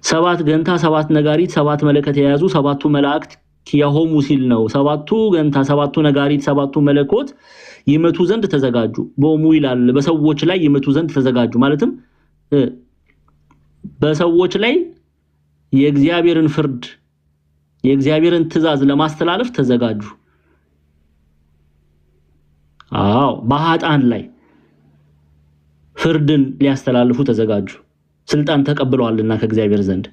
ሰባት ገንታ፣ ሰባት ነጋሪት፣ ሰባት መለከት የያዙ ሰባቱ መላእክት ኪያሆሙ ሲል ነው። ሰባቱ ገንታ፣ ሰባቱ ነጋሪት፣ ሰባቱ መለኮት ይመቱ ዘንድ ተዘጋጁ። ቦሙ ይላል በሰዎች ላይ ይመቱ ዘንድ ተዘጋጁ። ማለትም በሰዎች ላይ የእግዚአብሔርን ፍርድ የእግዚአብሔርን ትእዛዝ ለማስተላለፍ ተዘጋጁ። አዎ በኃጥአን ላይ ፍርድን ሊያስተላልፉ ተዘጋጁ። ስልጣን ተቀብለዋልና ከእግዚአብሔር ዘንድ።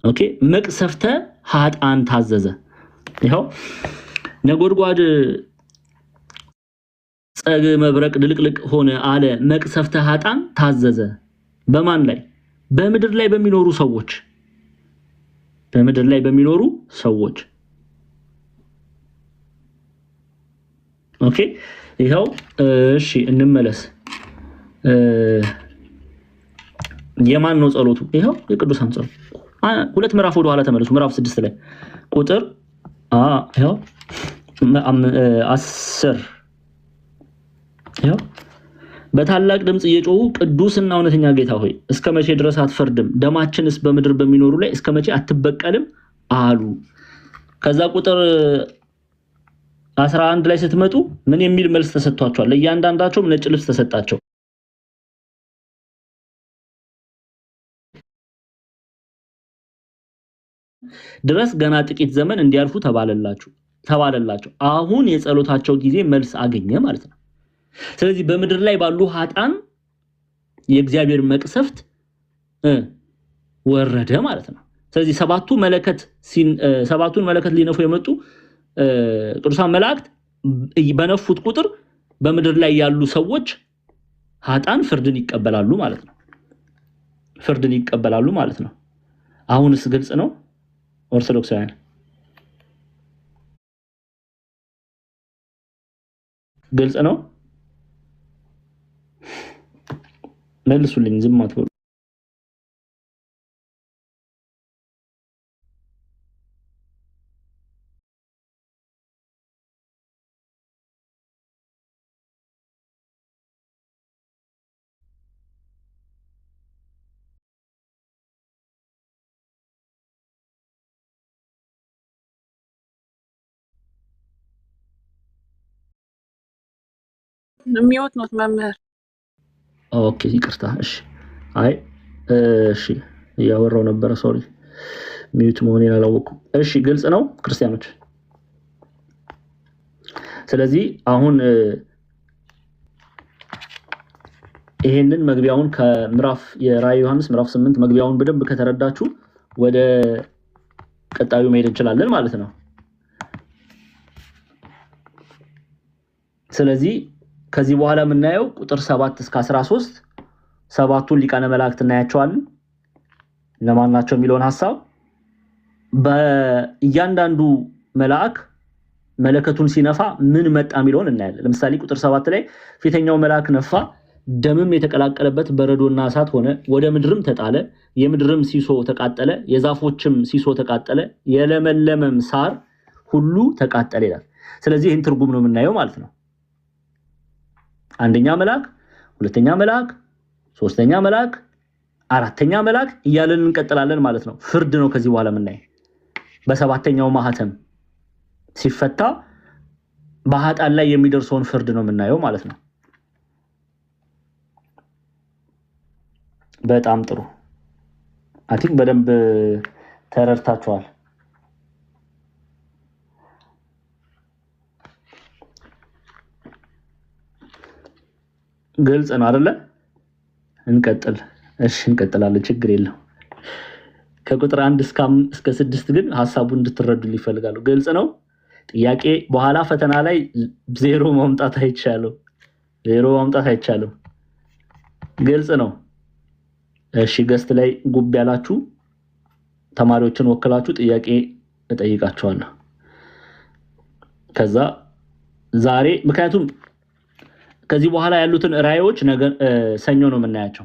ኦኬ መቅሰፍተ ኃጥአን ታዘዘ። ይሄው ነጎድጓድ ጸግ መብረቅ ድልቅልቅ ሆነ አለ። መቅሰፍተ ኃጥአን ታዘዘ። በማን ላይ? በምድር ላይ በሚኖሩ ሰዎች። በምድር ላይ በሚኖሩ ሰዎች። ኦኬ ይሄው እሺ እንመለስ። የማን ነው ጸሎቱ? ይሄው የቅዱሳን ጸሎት። ሁለት ምዕራፍ ወደ ኋላ ተመለሱ። ምዕራፍ 6 ላይ ቁጥር ይሄው 10 ይሄው በታላቅ ድምጽ እየጮሁ ቅዱስና እውነተኛ ጌታ ሆይ እስከ መቼ ድረስ አትፈርድም? ደማችንስ በምድር በሚኖሩ ላይ እስከ መቼ አትበቀልም አሉ። ከዛ ቁጥር 11 ላይ ስትመጡ ምን የሚል መልስ ተሰጥቷቸዋል? ለእያንዳንዳቸው ነጭ ልብስ ተሰጣቸው። ድረስ ገና ጥቂት ዘመን እንዲያልፉ ተባለላቸው። አሁን የጸሎታቸው ጊዜ መልስ አገኘ ማለት ነው። ስለዚህ በምድር ላይ ባሉ ኃጥአን የእግዚአብሔር መቅሰፍት ወረደ ማለት ነው። ስለዚህ ሰባቱን መለከት ሊነፉ የመጡ ቅዱሳን መላእክት በነፉት ቁጥር በምድር ላይ ያሉ ሰዎች ኃጥአን ፍርድን ይቀበላሉ ማለት ነው። ፍርድን ይቀበላሉ ማለት ነው። አሁንስ ግልጽ ነው? ኦርቶዶክሳውያን ግልጽ ነው? መልሱልኝ፣ ዝም አትበሉ። የሚወት ነው መምህር። ኦኬ ይቅርታ። እሺ አይ እሺ ያወራው ነበር ሶሪ ሚዩት መሆኔን አላወኩም። እሺ ግልጽ ነው ክርስቲያኖች። ስለዚህ አሁን ይሄንን መግቢያውን ከምዕራፍ የራዕይ ዮሐንስ ምዕራፍ 8 መግቢያውን በደንብ ከተረዳችሁ ወደ ቀጣዩ መሄድ እንችላለን ማለት ነው። ስለዚህ ከዚህ በኋላ የምናየው ቁጥር 7 እስከ 13 ሰባቱን ሊቃነ መላእክት እናያቸዋለን። ለማን ናቸው የሚለውን ሐሳብ በእያንዳንዱ መልአክ መለከቱን ሲነፋ ምን መጣ የሚለውን እናያለን። ለምሳሌ ቁጥር 7 ላይ ፊተኛው መልአክ ነፋ፣ ደምም የተቀላቀለበት በረዶና እሳት ሆነ፣ ወደ ምድርም ተጣለ፣ የምድርም ሲሶ ተቃጠለ፣ የዛፎችም ሲሶ ተቃጠለ፣ የለመለመም ሳር ሁሉ ተቃጠለ ይላል። ስለዚህ ይህን ትርጉም ነው የምናየው ማለት ነው። አንደኛ መልአክ፣ ሁለተኛ መልአክ፣ ሶስተኛ መልአክ፣ አራተኛ መልአክ እያለን እንቀጥላለን ማለት ነው። ፍርድ ነው ከዚህ በኋላ የምናየው። በሰባተኛው ማህተም ሲፈታ በኃጥአን ላይ የሚደርሰውን ፍርድ ነው የምናየው ማለት ነው። በጣም ጥሩ አይ ቲንክ በደንብ ተረድታችኋል። ግልጽ ነው አይደለ? እንቀጥል። እሺ እንቀጥላለን፣ ችግር የለው። ከቁጥር 1 እስከ 6 ግን ሐሳቡን እንድትረዱልኝ ይፈልጋለሁ። ግልጽ ነው። ጥያቄ በኋላ ፈተና ላይ ዜሮ ማምጣት አይቻልም። ግልጽ ነው። እሺ ገስት ላይ ጉብ ያላችሁ ተማሪዎችን ወክላችሁ ጥያቄ እጠይቃችኋለሁ። ከዛ ዛሬ ምክንያቱም ከዚህ በኋላ ያሉትን ራዕዮች ነገ ሰኞ ነው የምናያቸው።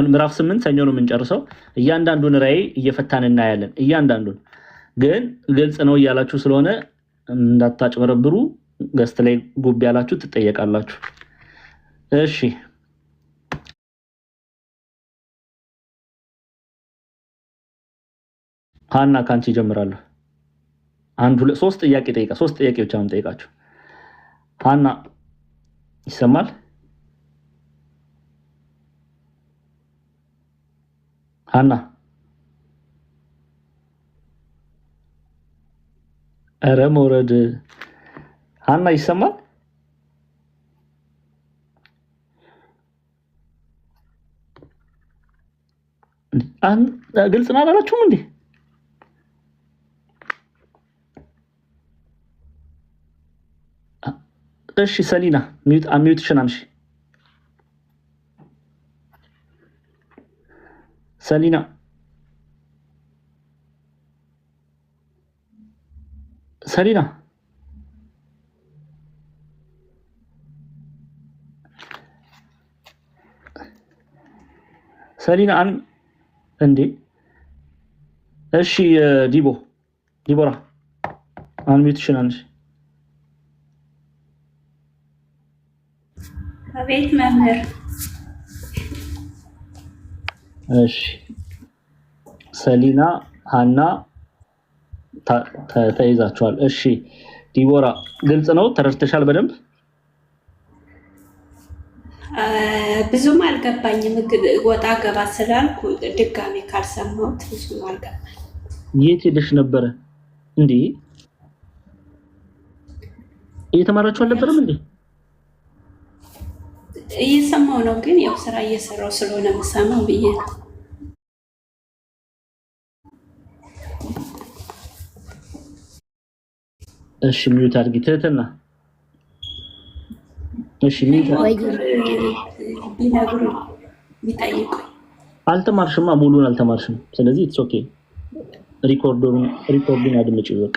ምዕራፍ 8 ሰኞ ነው የምንጨርሰው። እያንዳንዱን ራዕይ እየፈታን እናያለን። እያንዳንዱን ግን ግልጽ ነው እያላችሁ ስለሆነ እንዳታጭበረብሩ ገስት ላይ ጉብ ያላችሁ ትጠየቃላችሁ። እሺ ሃና ካንቺ ጀምራለሁ። 1 2 3 ጥያቄ ጠይቃ 3 ጥያቄ ብቻ ነው ጠይቃችሁ። ሃና ይሰማል? ሃና ኧረ መውረድ። ሃና ይሰማል? ግልጽ ነው አላላችሁም እንዴ? እሺ ሰሊና ሚዩት ሽናንሽ ሰሊና ሰሊና ሰሊና እንዴ? እሺ ዲቦራ ሚዩት ሽናንሽ አቤት መምህር። እሺ ሰሊና ሃና ተይዛችኋል። እሺ ዲቦራ ግልጽ ነው ተረድተሻል በደንብ? ብዙም አልገባኝም። ወጣ ገባ ስላልኩ ድጋሜ ካልሰማሁት ብዙም አልገባኝ። የት ሄደሽ ነበረ እንዴ? እየተማራችሁ አልነበረም እንዴ? እየሰማሁ ነው፣ ግን ያው ስራ እየሰራው ስለሆነ የምሰማው ብዬ ነው። እሺ ሚዩት አድርጊ ትህትና። እሺ ሚዩት ቢነግሩ ቢጠይቁ። አልተማርሽማ፣ ሙሉን አልተማርሽም። ስለዚህ ኢትስ ኦኬ። ሪኮርዱን አድምጪ በቃ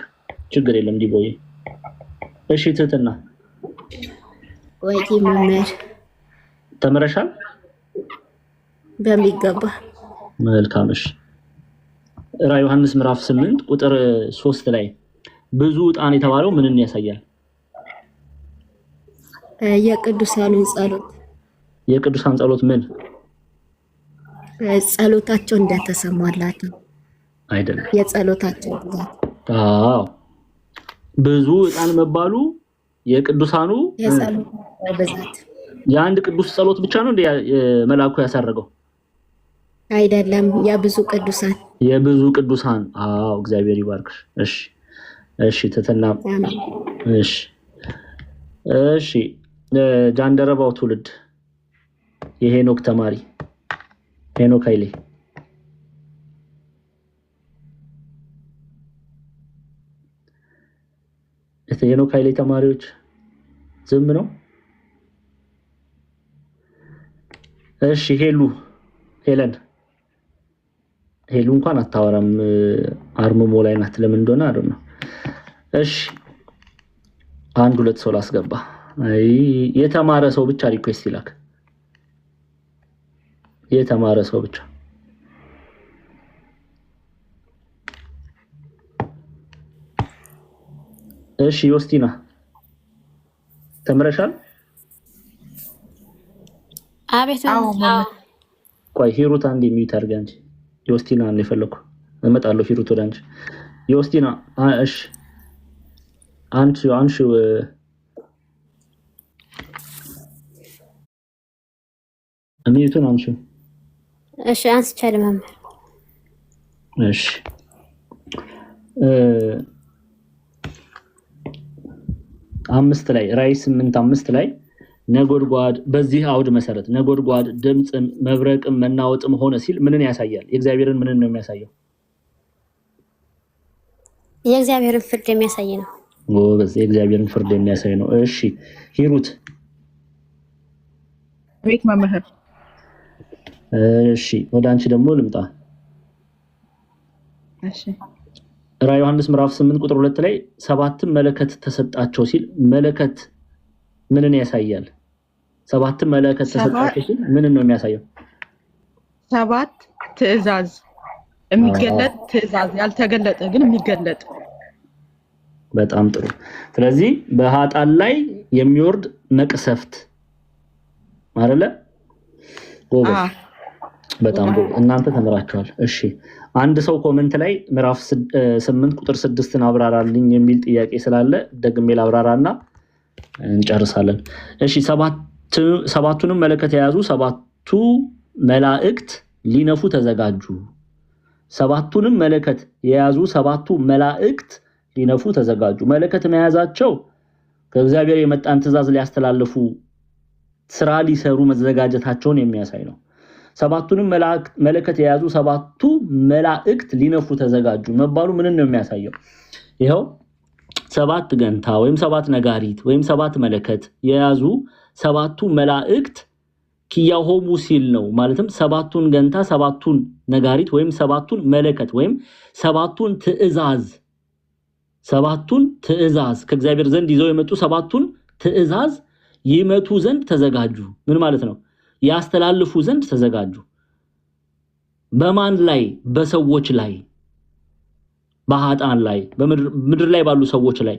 ችግር የለም ዲቦዬ። እሺ ትህትና ወይ መምህር ተመረሻል? በሚገባ መልካም። እሺ ራዕይ ዮሐንስ ምዕራፍ 8 ቁጥር 3 ላይ ብዙ ዕጣን የተባለው ምንን ያሳያል? የቅዱሳኑን ጸሎት። የቅዱሳን ጸሎት ምን ጸሎታቸው እንደተሰማላቸው አይደለም? የጸሎታቸው ብዛት። አዎ ብዙ ዕጣን መባሉ የቅዱሳኑ የጸሎት ብዛት የአንድ ቅዱስ ጸሎት ብቻ ነው እንደ መልአኩ ያሳረገው አይደለም፣ የብዙ ቅዱሳን አዎ እግዚአብሔር ይባርክሽ። እሺ ትትና እሺ ጃንደረባው ትውልድ የሄኖክ ተማሪ ሄኖክ ኃይሌ ሄኖክ ኃይሌ ተማሪዎች ዝም ነው። እሺ ሄለን እንኳን አታወራም፣ አርምሞ ላይ ናት። ለምን እንደሆነ አይደል ነው። እሺ አንድ ሁለት ሰው ላስገባ። የተማረ ሰው ብቻ ሪኩዌስት ይላክ። የተማረ ሰው ብቻ። እሺ ዮስቲና ተምረሻል? አቤት። ቆይ ሂሩት አንዴ ሚዩት አድርጊ አንቺ። ዮስቲና ነው የፈለኩ። እመጣለሁ ሂሩት ወደ አንቺ። ዮስቲና እሺ አንቺ ሚዩቱን አንቺ። እሺ አንስቻለሁ መምህር። እሺ አምስት ላይ ራዕይ 8:5 ላይ ነጎድጓድ በዚህ አውድ መሰረት ነጎድጓድ ድምጽም መብረቅም መናወጥም ሆነ ሲል ምንን ያሳያል? የእግዚአብሔርን ምንን ነው የሚያሳየው? የእግዚአብሔርን ፍርድ የሚያሳይ ነው። በዚህ የእግዚአብሔርን ፍርድ የሚያሳይ ነው። እሺ ሂሩት። ቤት መምህር። እሺ ወደ አንቺ ደግሞ ልምጣ። እሺ ራዕይ ዮሐንስ ምዕራፍ 8 ቁጥር 2 ላይ 7 መለከት ተሰጣቸው ሲል መለከት ምንን ያሳያል? 7 መለከት ተሰጣቸው ሲል ምንን ነው የሚያሳየው? 7 ትእዛዝ የሚገለጥ ትእዛዝ፣ ያልተገለጠ ግን የሚገለጥ። በጣም ጥሩ። ስለዚህ በኃጥአን ላይ የሚወርድ መቅሰፍት አይደለ? በጣም እናንተ ተምራችኋል። እሺ አንድ ሰው ኮሜንት ላይ ምዕራፍ 8 ቁጥር 6ን አብራራልኝ የሚል ጥያቄ ስላለ ደግሜ ላብራራና እንጨርሳለን። እሺ ሰባቱንም መለከት የያዙ 7ቱ መላእክት ሊነፉ ተዘጋጁ። 7ቱንም መለከት የያዙ 7ቱ መላእክት ሊነፉ ተዘጋጁ። መለከት መያዛቸው ከእግዚአብሔር የመጣን ትእዛዝ ሊያስተላልፉ ስራ ሊሰሩ መዘጋጀታቸውን የሚያሳይ ነው። 7ቱንም መለከት የያዙ 7ቱ መላእክት ሊነፉ ተዘጋጁ መባሉ ምንን ነው የሚያሳየው? ይሄው 7 ገንታ ወይም 7 ነጋሪት ወይም 7 መለከት የያዙ 7ቱ መላእክት ኪያሆሙ ሲል ነው። ማለትም 7ቱን ገንታ 7ቱን ነጋሪት ወይም 7ቱን መለከት ወይም 7ቱን ትእዛዝ ከእግዚአብሔር ዘንድ ይዘው የመጡ 7ቱን ትእዛዝ ይመቱ ዘንድ ተዘጋጁ። ምን ማለት ነው? ያስተላልፉ ዘንድ ተዘጋጁ። በማን ላይ? በሰዎች ላይ፣ በኃጥአን ላይ፣ በምድር ላይ ባሉ ሰዎች ላይ።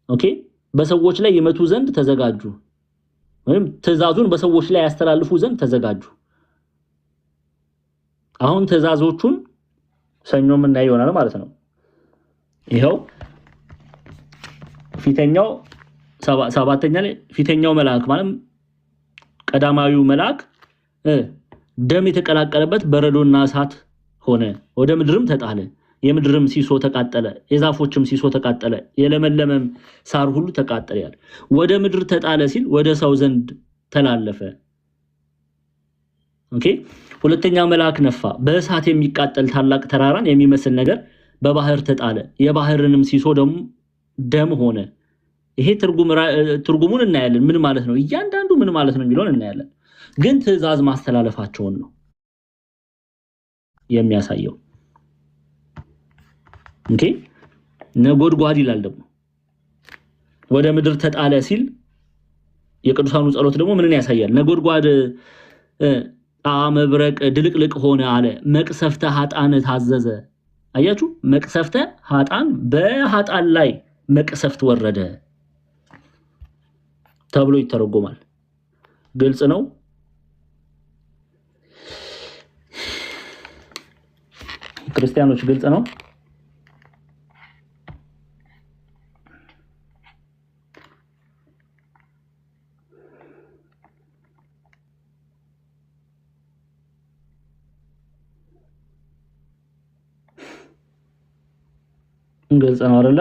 ኦኬ በሰዎች ላይ ይመቱ ዘንድ ተዘጋጁ ወይም ትእዛዙን በሰዎች ላይ ያስተላልፉ ዘንድ ተዘጋጁ። አሁን ትእዛዞቹን ሰኞ የምናየው ይሆናል ማለት ነው። ይሄው ፊተኛው 7ኛ ላይ ፊተኛው መልአክ ማለት ቀዳማዊው መልአክ ደም የተቀላቀለበት በረዶና እሳት ሆነ፣ ወደ ምድርም ተጣለ። የምድርም ሲሶ ተቃጠለ፣ የዛፎችም ሲሶ ተቃጠለ፣ የለመለመም ሳር ሁሉ ተቃጠለ ያለ። ወደ ምድር ተጣለ ሲል ወደ ሰው ዘንድ ተላለፈ። ኦኬ ሁለተኛው መልአክ ነፋ፣ በእሳት የሚቃጠል ታላቅ ተራራን የሚመስል ነገር በባህር ተጣለ፣ የባህርንም ሲሶ ደም ሆነ። ይሄ ትርጉሙን እናያለን። ምን ማለት ነው? እያንዳንዱ ምን ማለት ነው የሚለውን እናያለን። ግን ትእዛዝ ማስተላለፋቸውን ነው የሚያሳየው። ኦኬ ነጎድጓድ ይላል ደግሞ ወደ ምድር ተጣለ ሲል የቅዱሳኑ ጸሎት ደግሞ ምንን ያሳያል? ነጎድጓድ መብረቅ ድልቅልቅ ሆነ አለ፣ መቅሰፍተ ኃጥአን ታዘዘ። አያችሁ፣ መቅሰፍተ ኃጥአን በኃጥአን ላይ መቅሰፍት ወረደ ተብሎ ይተረጎማል። ግልጽ ነው። ክርስቲያኖች፣ ግልጽ ነው። ግልጽ ነው አይደለ?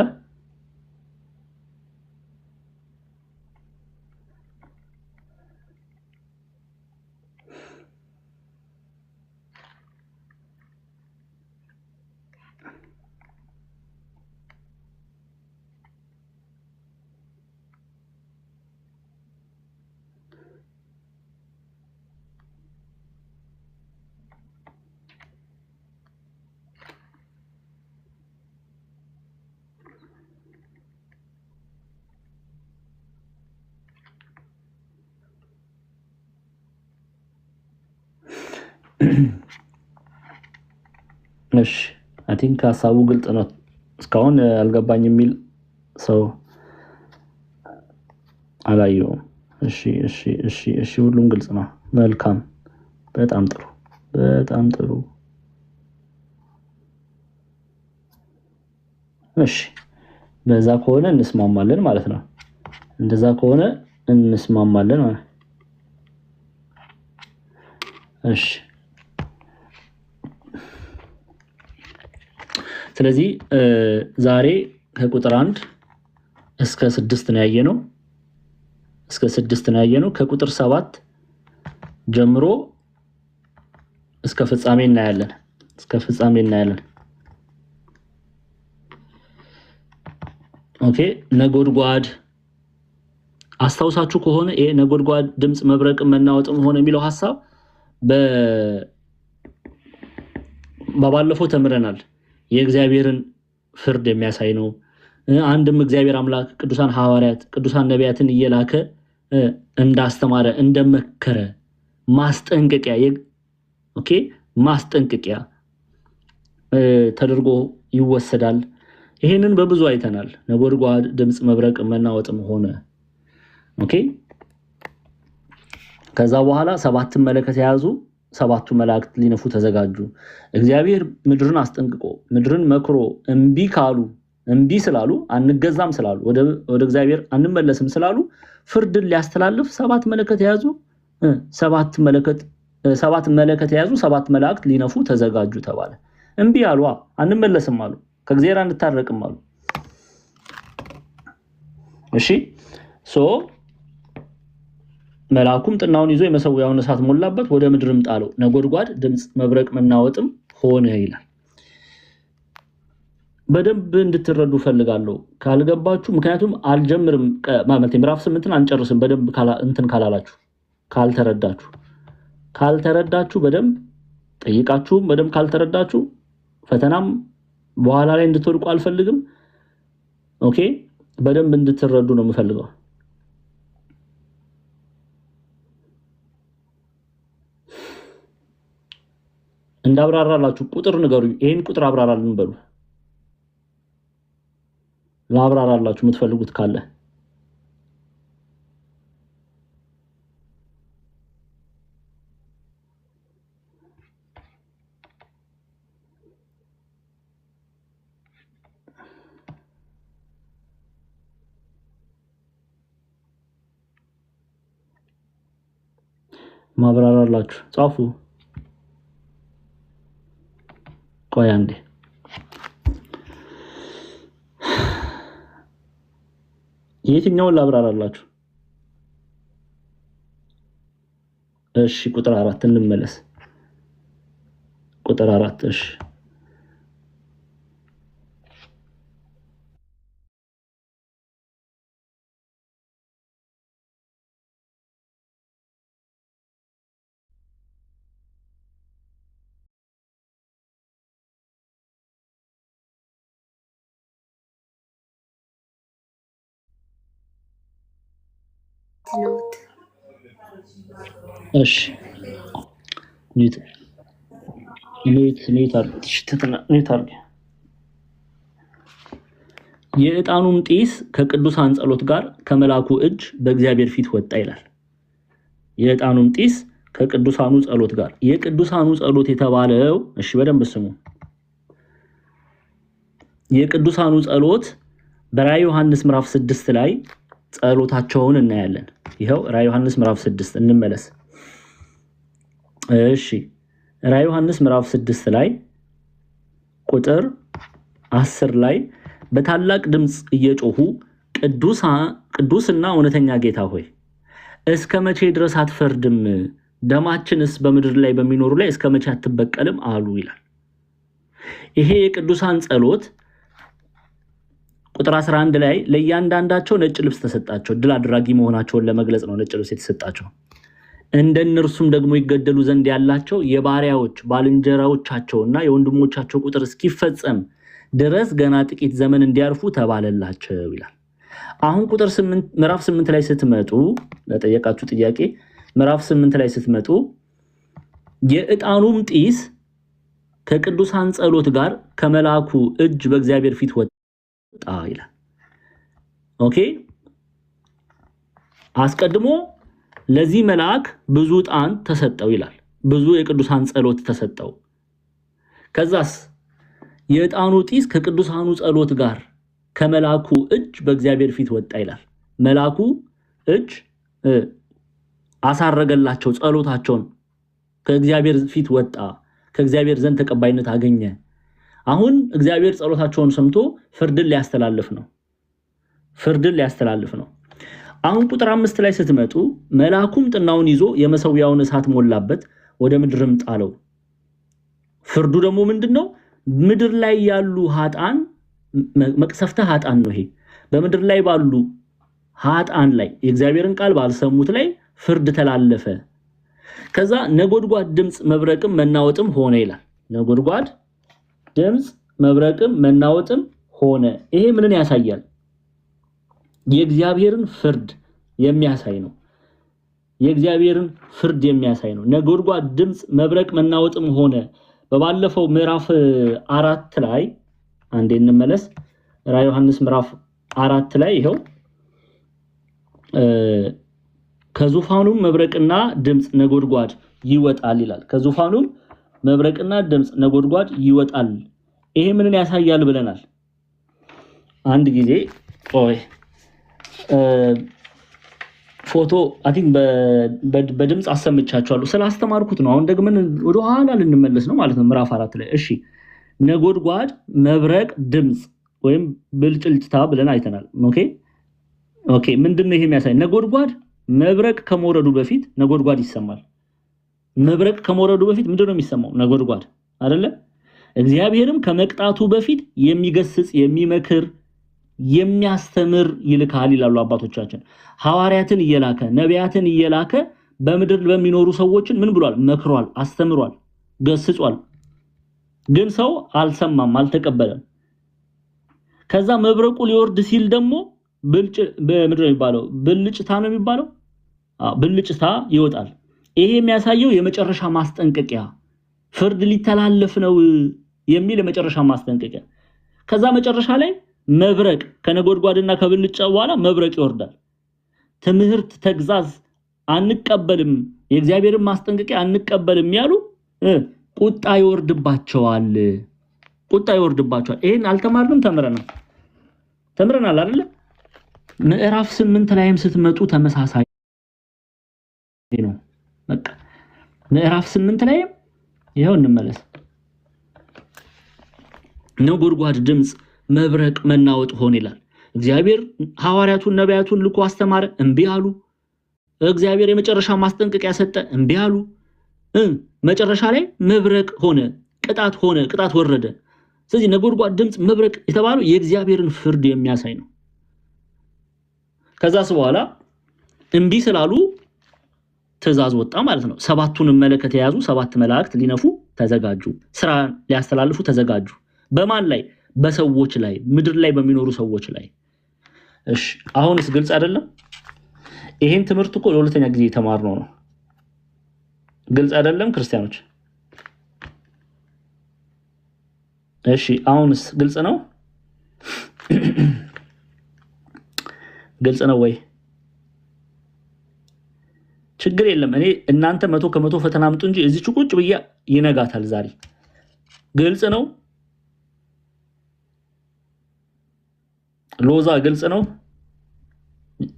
እሺ አይ ቲንክ ሀሳቡ ግልጽ ነው። እስካሁን አልገባኝ የሚል ሰው አላየሁም። እሺ እሺ እሺ እሺ ሁሉም ግልጽ ነው። መልካም በጣም ጥሩ በጣም ጥሩ። እሺ በዛ ከሆነ እንስማማለን ማለት ነው። እንደዛ ከሆነ እንስማማለን ማለት ነው። እሺ ስለዚህ ዛሬ ከቁጥር 1 እስከ 6 ነው ያየነው። እስከ 6 ነው ያየነው። ከቁጥር 7 ጀምሮ እስከ ፍጻሜ እናያለን። እስከ ፍጻሜ እናያለን። ኦኬ ነጎድጓድ አስታውሳችሁ ከሆነ ይሄ ነጎድጓድ ድምጽ መብረቅ መናወጥም ሆነ የሚለው ሐሳብ በባለፈው ተምረናል። የእግዚአብሔርን ፍርድ የሚያሳይ ነው። አንድም እግዚአብሔር አምላክ ቅዱሳን ሐዋርያት ቅዱሳን ነቢያትን እየላከ እንዳስተማረ እንደመከረ ማስጠንቀቂያ ኦኬ ማስጠንቀቂያ ተደርጎ ይወሰዳል። ይሄንን በብዙ አይተናል። ነጎድጓድ ድምጽ መብረቅ መናወጥም ሆነ ኦኬ ከዛ በኋላ 7 መለከት የያዙ 7ቱ መላእክት ሊነፉ ተዘጋጁ። እግዚአብሔር ምድርን አስጠንቅቆ ምድርን መክሮ እምቢ ስላሉ አንገዛም ስላሉ ወደ እግዚአብሔር አንመለስም ስላሉ ፍርድን ሊያስተላልፍ 7 መለከት የያዙ 7 መለከት የያዙ 7 መላእክት ሊነፉ ተዘጋጁ ተባለ። እምቢ አሉ፣ አንመለስም አሉ፣ ከእግዚአብሔር አንታረቅም አሉ። እሺ መልአኩም ጥናውን ይዞ የመሰዊያውን እሳት ሞላበት፣ ወደ ምድርም ጣለው። ነጎድጓድ ድምጽ መብረቅ መናወጥም ሆነ ይላል። በደንብ እንድትረዱ ፈልጋለሁ። ካልገባችሁ ምክንያቱም አልጀምርም ማለት ምዕራፍ 8ን አንጨርስም። በደንብ እንትን ካላላችሁ ካልተረዳችሁ በደንብ ጠይቃችሁ በደንብ ካልተረዳችሁ ፈተናም በኋላ ላይ እንድትወድቁ አልፈልግም። ኦኬ በደንብ እንድትረዱ ነው የምፈልገው። እንዳብራራላችሁ ቁጥር ንገሩኝ። ይሄን ቁጥር አብራራልን በሉ። ላብራራላችሁ የምትፈልጉት ካለ ማብራራላችሁ ጻፉ። ቆይ አንዴ የትኛውን ላብራራላችሁ? እሺ ቁጥር 4 እንመለስ። ቁጥር 4 እሺ እሺ የዕጣኑም ጢስ ከቅዱሳን ጸሎት ጋር ከመላኩ እጅ በእግዚአብሔር ፊት ወጣ ይላል። የዕጣኑም ጢስ ከቅዱሳኑ ጸሎት ጋር የቅዱሳኑ ጸሎት የተባለው እሺ በደንብ ስሙ። የቅዱሳኑ ጸሎት በራዕየ ዮሐንስ ምዕራፍ 6 ላይ ጸሎታቸውን እናያለን። ይሄው ራዕየ ዮሐንስ ምዕራፍ 6 እንመለስ። እሺ ራዕየ ዮሐንስ ምዕራፍ 6 ላይ ቁጥር 10 ላይ በታላቅ ድምፅ እየጮሁ ቅዱስና እውነተኛ ጌታ ሆይ እስከ መቼ ድረስ አትፈርድም? ደማችንስ በምድር ላይ በሚኖሩ ላይ እስከ መቼ አትበቀልም አሉ ይላል። ይሄ የቅዱሳን ጸሎት ቁጥር 11 ላይ ለእያንዳንዳቸው ነጭ ልብስ ተሰጣቸው። ድል አድራጊ መሆናቸውን ለመግለጽ ነው ነጭ ልብስ የተሰጣቸው። እንደነርሱም ደግሞ ይገደሉ ዘንድ ያላቸው የባሪያዎች ባልንጀራዎቻቸውና የወንድሞቻቸው ቁጥር እስኪፈጸም ድረስ ገና ጥቂት ዘመን እንዲያርፉ ተባለላቸው ይላል። አሁን ቁጥር 8 ምዕራፍ 8 ላይ ስትመጡ ለጠየቃችሁ ጥያቄ ምዕራፍ 8 ላይ ስትመጡ የዕጣኑም ጢስ ከቅዱሳን ጸሎት ጋር ከመላኩ እጅ በእግዚአብሔር ፊት ወጣ ይላል። ኦኬ አስቀድሞ ለዚህ መልአክ ብዙ ዕጣን ተሰጠው ይላል። ብዙ የቅዱሳን ጸሎት ተሰጠው። ከዛስ የዕጣኑ ጢስ ከቅዱሳኑ ጸሎት ጋር ከመላኩ እጅ በእግዚአብሔር ፊት ወጣ ይላል። መላኩ እጅ አሳረገላቸው፣ ጸሎታቸውን ከእግዚአብሔር ፊት ወጣ፣ ከእግዚአብሔር ዘንድ ተቀባይነት አገኘ። አሁን እግዚአብሔር ጸሎታቸውን ሰምቶ ፍርድን ሊያስተላልፍ ነው። አሁን ቁጥር 5 ላይ ስትመጡ መልአኩም ጥናውን ይዞ የመሰዊያውን እሳት ሞላበት፣ ወደ ምድርም ጣለው። ፍርዱ ደግሞ ምንድነው? ምድር ላይ ያሉ ኃጣን መቅሰፍተ ኃጣን ነው። ይሄ በምድር ላይ ባሉ ኃጣን ላይ የእግዚአብሔርን ቃል ባልሰሙት ላይ ፍርድ ተላለፈ። ከዛ ነጎድጓድ ድምፅ መብረቅም መናወጥም ሆነ ይላል። ነጎድጓድ ድምፅ መብረቅም መናወጥም ሆነ። ይሄ ምንን ያሳያል? የእግዚአብሔርን ፍርድ የሚያሳይ ነው። የእግዚአብሔርን ፍርድ የሚያሳይ ነው። ነጎድጓድ ድምፅ መብረቅ መናወጥም ሆነ። በባለፈው ምዕራፍ 4 ላይ አንዴ እንመለስ። ራዕየ ዮሐንስ ምዕራፍ 4 ላይ ይሄው ከዙፋኑም መብረቅና ድምፅ ነጎድጓድ ይወጣል ይላል። ከዙፋኑም መብረቅና ድምፅ ነጎድጓድ ይወጣል። ይሄ ምንን ያሳያል ብለናል? አንድ ጊዜ ፎቶ አይ ቲንክ በድምፅ አሰምቻቸዋለሁ ስላስተማርኩት ነው። አሁን ደግመን ወደ ኋላ ልንመለስ ነው ማለት ነው። ምዕራፍ 4 ላይ እሺ፣ ነጎድጓድ መብረቅ ድምፅ ወይም ብልጭልጭታ ብለን አይተናል። ኦኬ ምንድነው ይሄ የሚያሳይ? ነጎድጓድ መብረቅ ከመውረዱ በፊት ነጎድጓድ ይሰማል። መብረቅ ከመውረዱ በፊት ምንድነው የሚሰማው? ነጎድጓድ አይደለ? እግዚአብሔርም ከመቅጣቱ በፊት የሚገስጽ የሚመክር የሚያስተምር ይልካል ይላሉ አባቶቻችን። ሐዋርያትን እየላከ ነቢያትን እየላከ በምድር በሚኖሩ ሰዎችን ምን ብሏል? መክሯል፣ አስተምሯል፣ ገስጿል። ግን ሰው አልሰማም፣ አልተቀበለም። ከዛ መብረቁ ሊወርድ ሲል ደግሞ በምድር የሚባለው ብልጭታ ነው የሚባለው። ብልጭታ ይወጣል። ይሄ የሚያሳየው የመጨረሻ ማስጠንቀቂያ ፍርድ ሊተላለፍ ነው የሚል የመጨረሻ ማስጠንቀቂያ። ከዛ መጨረሻ ላይ መብረቅ ከነጎድጓድና ከብልጭታ በኋላ መብረቅ ይወርዳል። ትምህርት ተግዛዝ አንቀበልም፣ የእግዚአብሔርን ማስጠንቀቂያ አንቀበልም ያሉ ቁጣ ይወርድባቸዋል። ይሄን አልተማርንም? ተምረናል አይደለ? ምዕራፍ 8 ላይም ስትመጡ ተመሳሳይ ነው። በቃ ምዕራፍ 8 ላይም ይሄው እንመለስ። ነጎድጓድ ድምፅ መብረቅ መናወጥ ሆነ ይላል። እግዚአብሔር ሐዋርያቱን ነቢያቱን ልኮ አስተማረ፣ እምቢ አሉ። እግዚአብሔር የመጨረሻ ማስጠንቀቂያ ሰጠ፣ እምቢ አሉ። መጨረሻ ላይ መብረቅ ሆነ፣ ቅጣት ወረደ። ስለዚህ ነጎድጓድ ድምፅ መብረቅ የተባለው የእግዚአብሔርን ፍርድ የሚያሳይ ነው። ከዛስ በኋላ እምቢ ስላሉ ትእዛዝ ወጣ ማለት ነው። 7ቱን መለከት የያዙ 7 መላእክት ሊነፉ ተዘጋጁ፣ ስራ ሊያስተላልፉ ተዘጋጁ። በማን ላይ? በሰዎች ላይ፣ ምድር ላይ በሚኖሩ ሰዎች ላይ። እሺ አሁንስ ግልጽ አይደለም? ይሄን ትምህርት እኮ ለሁለተኛ ጊዜ የተማርነው ነው። ግልጽ አይደለም ክርስቲያኖች? እሺ አሁንስ ግልጽ ነው? ግልጽ ነው ወይ? ችግር የለም። እኔ እናንተ 100 ከ100 ፈተና አምጡ እንጂ እዚች ቁጭ ብዬ ይነጋታል ዛሬ። ግልጽ ነው? ሎዛ ግልጽ ነው?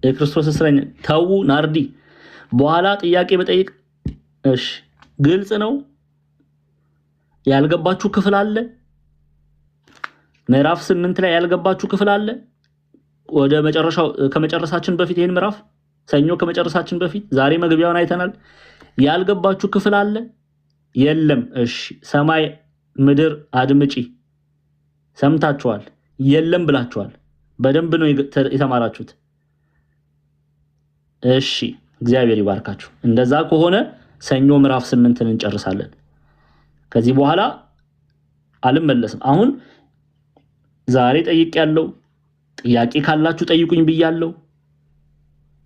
የክርስቶስ እስረኛ ታው ናርዲ በኋላ ጥያቄ በጠይቅ። እሺ ግልጽ ነው? ያልገባችሁ ክፍል አለ? ምዕራፍ 8 ላይ ያልገባችሁ ክፍል አለ? ወደ መጨረሻው ከመጨረሳችን በፊት ይሄን ምዕራፍ ሰኞ ከመጨረሳችን በፊት ዛሬ መግቢያውን አይተናል። ያልገባችሁ ክፍል አለ? የለም። እሺ፣ ሰማይ ምድር አድምጪ። ሰምታችኋል። የለም ብላችኋል። በደንብ ነው የተማራችሁት። እሺ፣ እግዚአብሔር ይባርካችሁ። እንደዛ ከሆነ ሰኞ ምዕራፍ 8ን እንጨርሳለን። ከዚህ በኋላ አልመለስም። አሁን ዛሬ ጠይቄያለሁ። ጥያቄ ካላችሁ ጠይቁኝ ብያለሁ።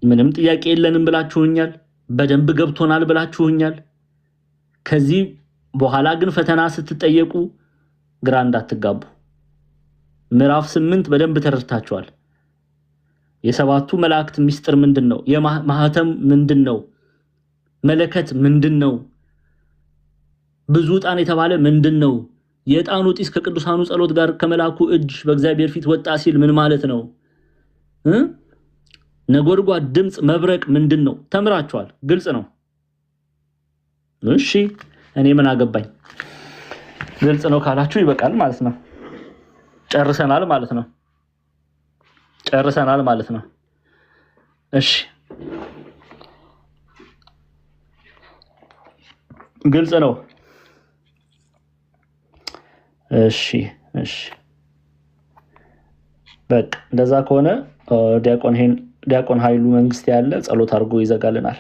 ምንም ጥያቄ የለንም ብላችሁኛል። በደንብ ገብቶናል ብላችሁኛል። ከዚህ በኋላ ግን ፈተና ስትጠየቁ ግራ እንዳትጋቡ። ምዕራፍ 8 በደንብ ተረድታችኋል። የሰባቱ መላእክት ሚስጥር ምንድነው? የማህተም ምንድነው? መለከት ምንድነው? ብዙ ዕጣን የተባለ ምንድነው? የዕጣኑ ጢስ ከቅዱሳኑ ጸሎት ጋር ከመላኩ እጅ በእግዚአብሔር ፊት ወጣ ሲል ምን ማለት ነው? ነጎድጓድ ድምጽ መብረቅ ምንድነው? ተምራችኋል። ግልጽ ነው። እሺ፣ እኔ ምን አገባኝ? ግልጽ ነው ካላችሁ ይበቃል ማለት ነው። ጨርሰናል ማለት ነው። ጨርሰናል ማለት ነው። እሺ፣ ግልጽ ነው። እሺ፣ እሺ፣ በቃ እንደዛ ከሆነ ዲያቆን ኃይሉ መንግስት ያለ ጸሎት አድርጎ ይዘጋልናል።